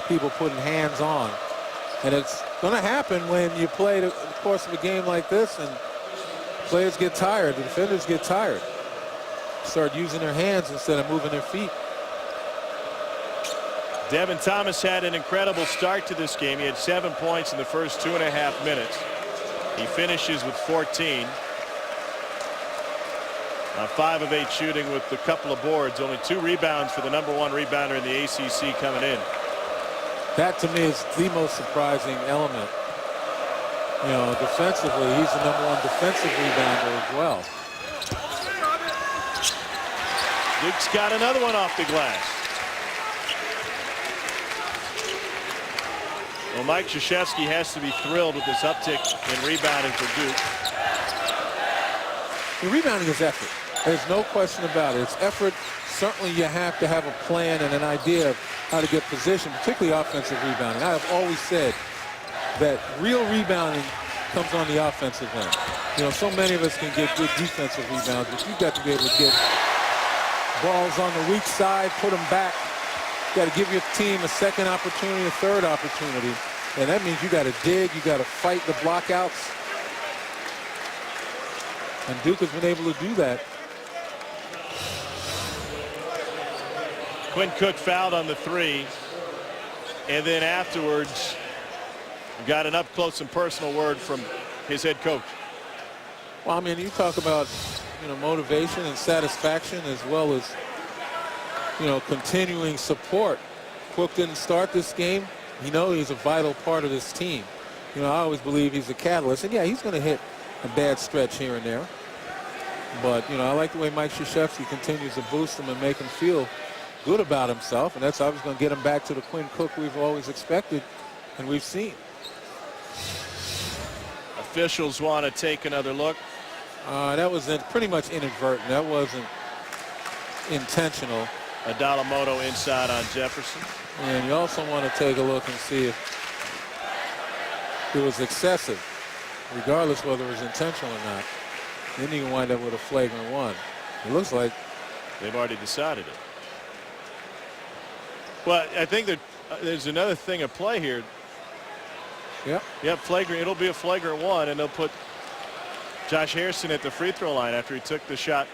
people putting hands on. And it's going to happen when you play the course of a game like this and players get tired, the defenders get tired. Start using their hands instead of moving their feet. Devin Thomas had an incredible start to this game. He had 7 points in the first 2.5 minutes. He finishes with 14. 5 of 8 shooting with a couple of boards. Only 2 rebounds for the #1 rebounder in the ACC coming in. That to me is the most surprising element. You know, defensively, he's the #1 defensive rebounder as well. Duke's got another one off the glass. Well, Mike Krzyzewski has to be thrilled with this uptick in rebounding for Duke. The rebounding is effort. There's no question about it. It's effort. Certainly you have to have a plan and an idea of how to get position, particularly offensive rebounding. I have always said that real rebounding comes on the offensive end. You know, so many of us can get good defensive rebounds, but you've got to be able to get balls on the weak side, put them back. You got to give your team a second opportunity, a third opportunity. And that means you got to dig, you got to fight the blockouts. And Duke has been able to do that. Quinn Cook fouled on the 3. And then afterwards, got an up-close and personal word from his head coach. Well, I mean, you talk about, you know, motivation and satisfaction as well as, you know, continuing support. Cook didn't start this game. You know, he's a vital part of this team. You know, I always believe he's a catalyst. And, yeah, he's going to hit a bad stretch here and there. But, you know, I like the way Mike Krzyzewski continues to boost him and make him feel good about himself. And that's obviously going to get him back to the Quinn Cook we've always expected and we've seen. Officials want to take another look. That was pretty much inadvertent. That wasn't intentional. Adalamoto inside on Jefferson. And you also want to take a look and see if it was excessive, regardless whether it was intentional or not. Then you can wind up with a flagrant 1. It looks like they've already decided it. Well, I think that there's another thing at play here. Yeah. Yeah, flagrant. It'll be a flagrant 1, and they'll put Josh Harrison at the free throw line after he took the shot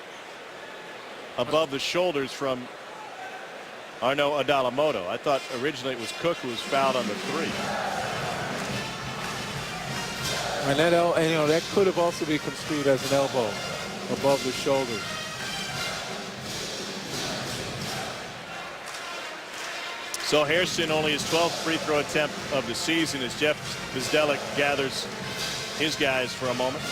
above the shoulders from Arno Adalamoto. I thought originally it was Cook who was fouled on the 3. And that, and, you know, that could have also been construed as an elbow above the shoulders. So Harrison only his 12th free throw attempt of the season as Jeff Bzdelik gathers his guys for a moment.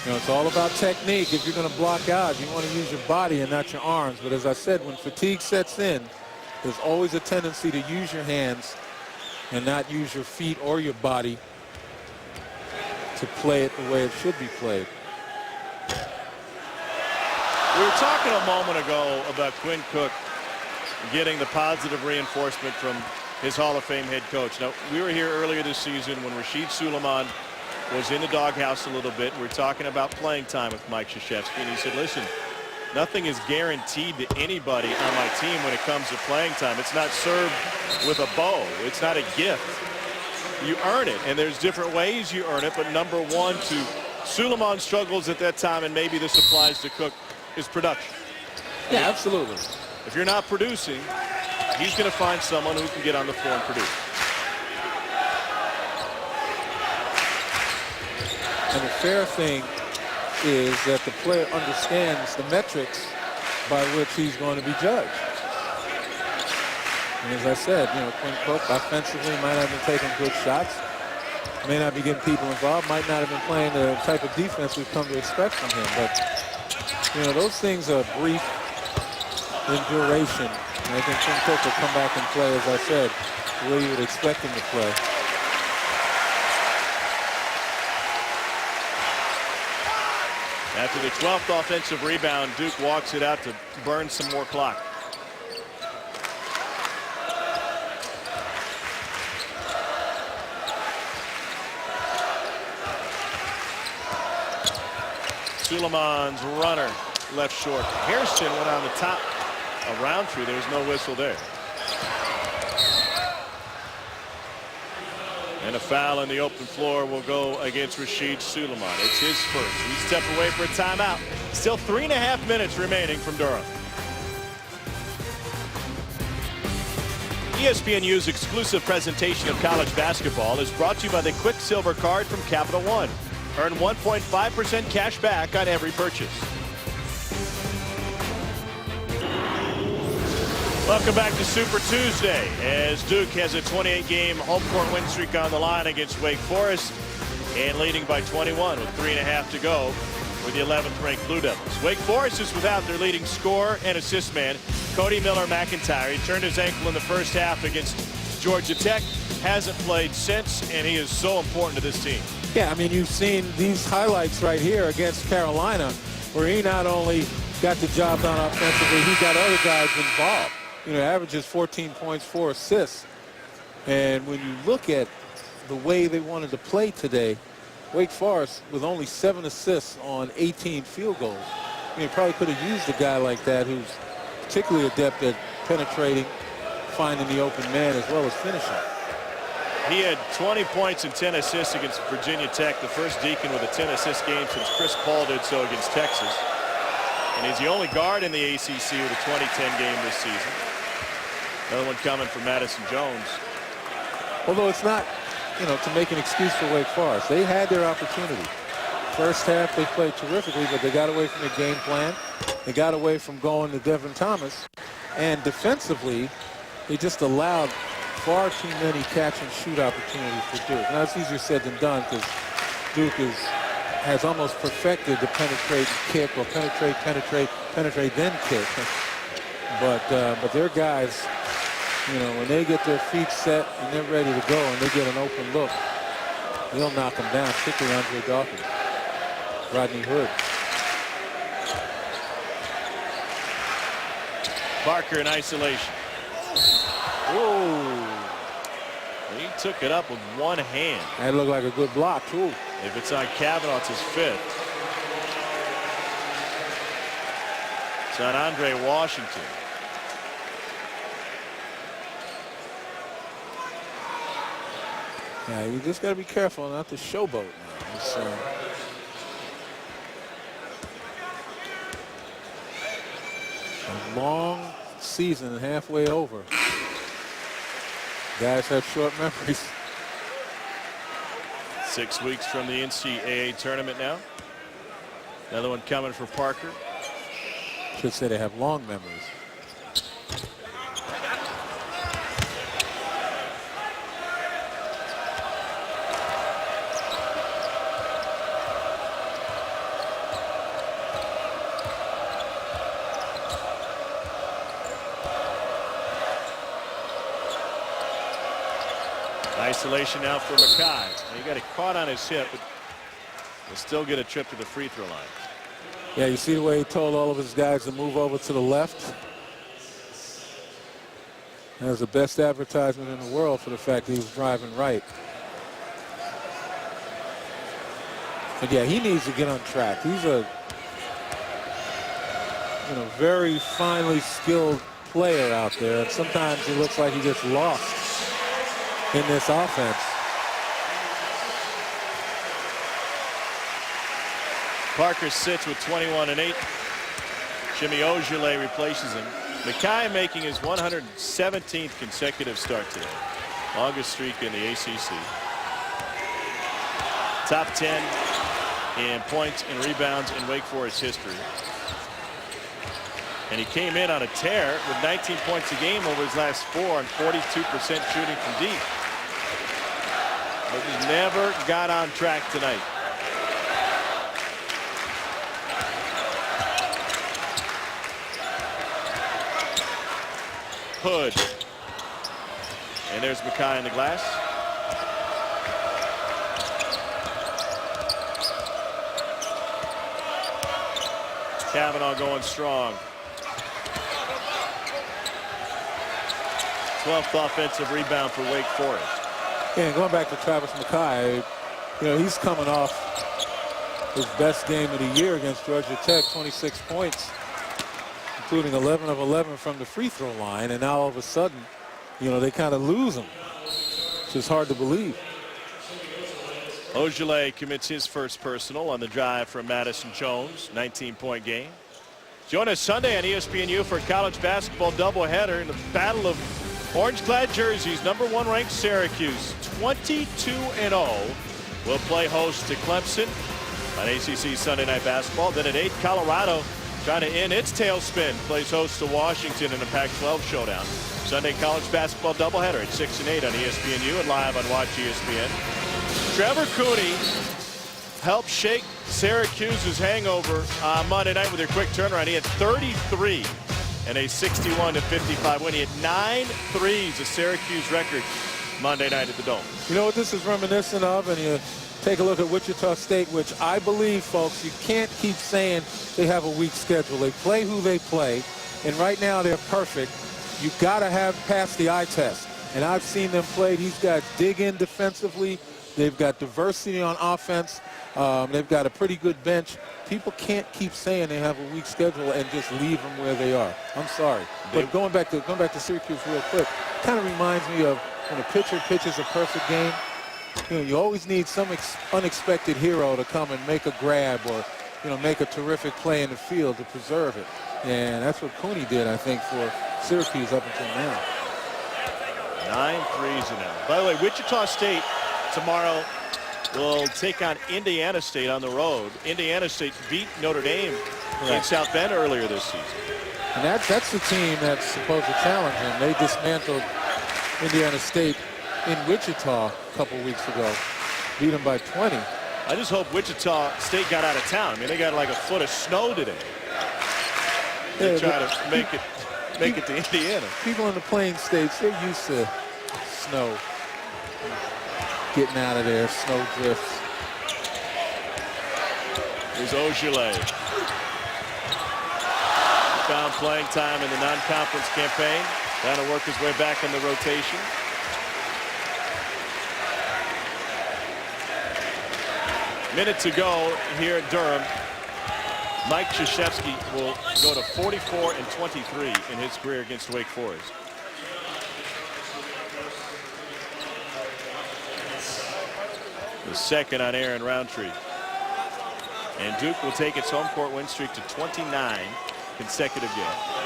You know, it's all about technique. If you're going to block out, you want to use your body and not your arms. But as I said, when fatigue sets in, there's always a tendency to use your hands and not use your feet or your body to play it the way it should be played. We were talking a moment ago about Quinn Cook getting the positive reinforcement from his Hall of Fame head coach. Now, we were here earlier this season when Rasheed Suleiman was in the doghouse a little bit. We're talking about playing time with Mike Krzyzewski, and he said, listen, nothing is guaranteed to anybody on my team when it comes to playing time. It's not served with a bow. It's not a gift. You earn it, and there's different ways you earn it, but number one to Suleiman's struggles at that time, and maybe this applies to Cook, is production. Yeah, absolutely. If you're not producing, he's going to find someone who can get on the floor and produce. And the fair thing is that the player understands the metrics by which he's going to be judged. And as I said, you know, Quinn Cook offensively might not have been taking good shots, may not be getting people involved, might not have been playing the type of defense we've come to expect from him. But, you know, those things are brief in duration. And I think Quinn Cook will come back and play, as I said, the way you would expect him to play. After the 12th offensive rebound, Duke walks it out to burn some more clock. Suleiman's runner left short. Harrison went on the top of Roundtree. There was no whistle there. And a foul on the open floor will go against Rasheed Suleiman. It's his first. We step away for a timeout. Still 3.5 minutes remaining from Durham. ESPNU's exclusive presentation of college basketball is brought to you by the Quicksilver Card from Capital One. Earn 1.5% cash back on every purchase. Welcome back to Super Tuesday as Duke has a 28-game home court win streak on the line against Wake Forest and leading by 21 with 3.5 to go for the 11th-ranked Blue Devils. Wake Forest is without their leading scorer and assist man, Cody Miller-McIntyre. He turned his ankle in the first half against Georgia Tech, hasn't played since, and he is so important to this team. Yeah, I mean, you've seen these highlights right here against Carolina, where he not only got the job done offensively, he got other guys involved. You know, averages 14 points, 4 assists. And when you look at the way they wanted to play today, Wake Forest with only 7 assists on 18 field goals. I mean, probably could have used a guy like that who's particularly adept at penetrating, finding the open man, as well as finishing. He had 20 points and 10 assists against Virginia Tech, the first Deacon with a 10-assist game since Chris Paul did so against Texas. And he's the only guard in the ACC with a 2010 game this season. Another one coming from Madison Jones. Although it's not, you know, to make an excuse for Wake Forest. They had their opportunity. First half, they played terrifically, but they got away from the game plan. They got away from going to Devin Thomas. And defensively, they just allowed far too many catch-and-shoot opportunities for Duke. Now, it's easier said than done because Duke has almost perfected the penetrate and kick, or penetrate, then kick. But their guys, you know, when they get their feet set and they're ready to go and they get an open look, they'll knock them down, particularly Andre Dawkins, Rodney Hood. Parker in isolation. Whoa. He took it up with one hand. That looked like a good block, too. If it's on Kavanaugh, it's his 5th. It's on Andre Washington. Yeah, you just got to be careful not to showboat now. A long season, halfway over. Guys have short memories. 6 weeks from the NCAA tournament now. Another one coming for Parker. Should say they have long memories. Isolation now for Mackay. He got it caught on his hip, but will still get a trip to the free throw line. Yeah, you see the way he told all of his guys to move over to the left? That was the best advertisement in the world for the fact that he was driving right. But yeah, he needs to get on track. He's a very finely skilled player out there, and sometimes it looks like he gets lost in this offense. Parker sits with 21 and 8. Jimmy Ojale replaces him. Mackay making his 117th consecutive start today. Longest streak in the ACC. Top 10 in points and rebounds in Wake Forest history. And he came in on a tear with 19 points a game over his last 4 and 42% shooting from deep. But he never got on track tonight. Hood. And there's Mackay in the glass. Kavanaugh going strong. 12th offensive rebound for Wake Forest. Yeah, and going back to Travis Mackay, he's coming off his best game of the year against Georgia Tech, 26 points, including 11 of 11 from the free throw line, and now all of a sudden, they kind of lose him. It's just hard to believe. Ojale commits his first personal on the drive from Madison Jones, 19-point game. Join us Sunday on ESPNU for a college basketball doubleheader in the battle of orange-clad jerseys. #1 ranked Syracuse, 22-0, will play host to Clemson on ACC Sunday Night Basketball. Then at 8, Colorado, trying to end its tailspin, plays host to Washington in a Pac-12 showdown. Sunday college basketball doubleheader at 6 and 8 on ESPNU and live on Watch ESPN. Trevor Cooney helped shake Syracuse's hangover Monday night with their quick turnaround. He had 33 and a 61-55 win. He had 9 threes, a Syracuse record Monday night at the Dome. You know what this is reminiscent of? And you take a look at Wichita State, which I believe, folks, you can't keep saying they have a weak schedule. They play who they play, and right now they're perfect. You've got to have passed the eye test. And I've seen them play. These guys dig in defensively. They've got diversity on offense. They've got a pretty good bench. People can't keep saying they have a weak schedule and just leave them where they are. I'm sorry. But going back to Syracuse real quick, kind of reminds me of when a pitcher pitches a perfect game. You know, you always need some unexpected hero to come and make a grab or, you know, make a terrific play in the field to preserve it. And that's what Cooney did, I think, for Syracuse up until now. 9 threes in them. By the way, Wichita State tomorrow will take on Indiana State on the road. Indiana State beat Notre Dame in South Bend earlier this season. And that's the team that's supposed to challenge him. They dismantled Indiana State in Wichita a couple weeks ago, beat them by 20. I just hope Wichita State got out of town. I mean, they got like a foot of snow today. They try to make it to Indiana. People in the Plain States, they're used to snow, getting out of there, snow drifts. Here's Ogilvy. Found playing time in the non-conference campaign. Trying to work his way back in the rotation. Minute to go here at Durham. Mike Krzyzewski will go to 44 and 23 in his career against Wake Forest. The second on Aaron Roundtree. And Duke will take its home court win streak to 29 consecutive games.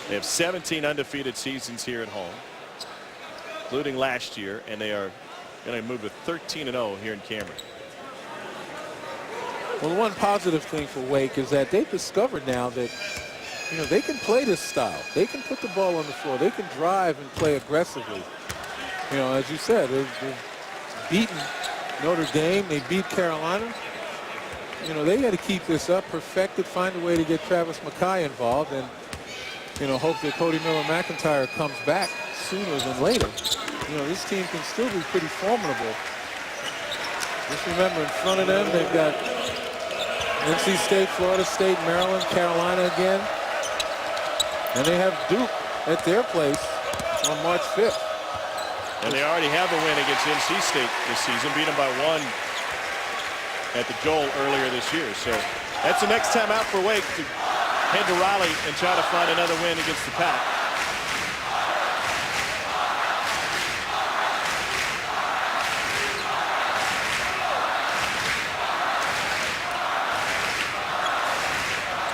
They have 17 undefeated seasons here at home, including last year, and they are going to move to 13-0 here in Cameron. Well, the one positive thing for Wake is that they've discovered now that, you know, they can play this style. They can put the ball on the floor. They can drive and play aggressively. You know, as you said, they've beaten Notre Dame. They beat Carolina. You know, they got to keep this up, perfect it, find a way to get Travis McKay involved, and, you know, hope that Cody Miller-McIntyre comes back sooner than later. You know, this team can still be pretty formidable. Just remember, in front of them, they've got NC State, Florida State, Maryland, Carolina again. And they have Duke at their place on March 5th. And they already have a win against NC State this season, beat them by 1 at the Joel earlier this year. So that's the next time out for Wake, to head to Raleigh and try to find another win against the Pack.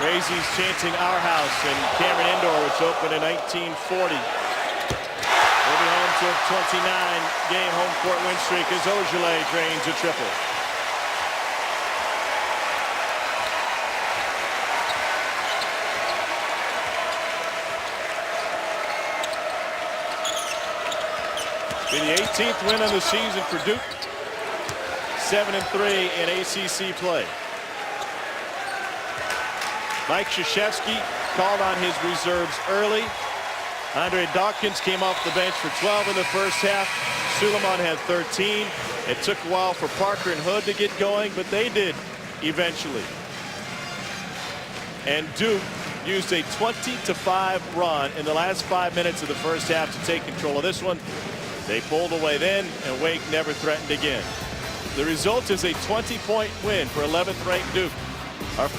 Crazies chanting "Our House" in Cameron Indoor, which opened in 1940. We'll be home to a 29-game home court win streak as Ogilvy drains a triple. Be the 18th win of the season for Duke. 7-3 in ACC play. Mike Krzyzewski called on his reserves early. Andre Dawkins came off the bench for 12 in the first half. Suleiman had 13. It took a while for Parker and Hood to get going, but they did eventually. And Duke used a 20-5 run in the last 5 minutes of the first half to take control of this one. They pulled away then, and Wake never threatened again. The result is a 20-point win for 11th-ranked Duke.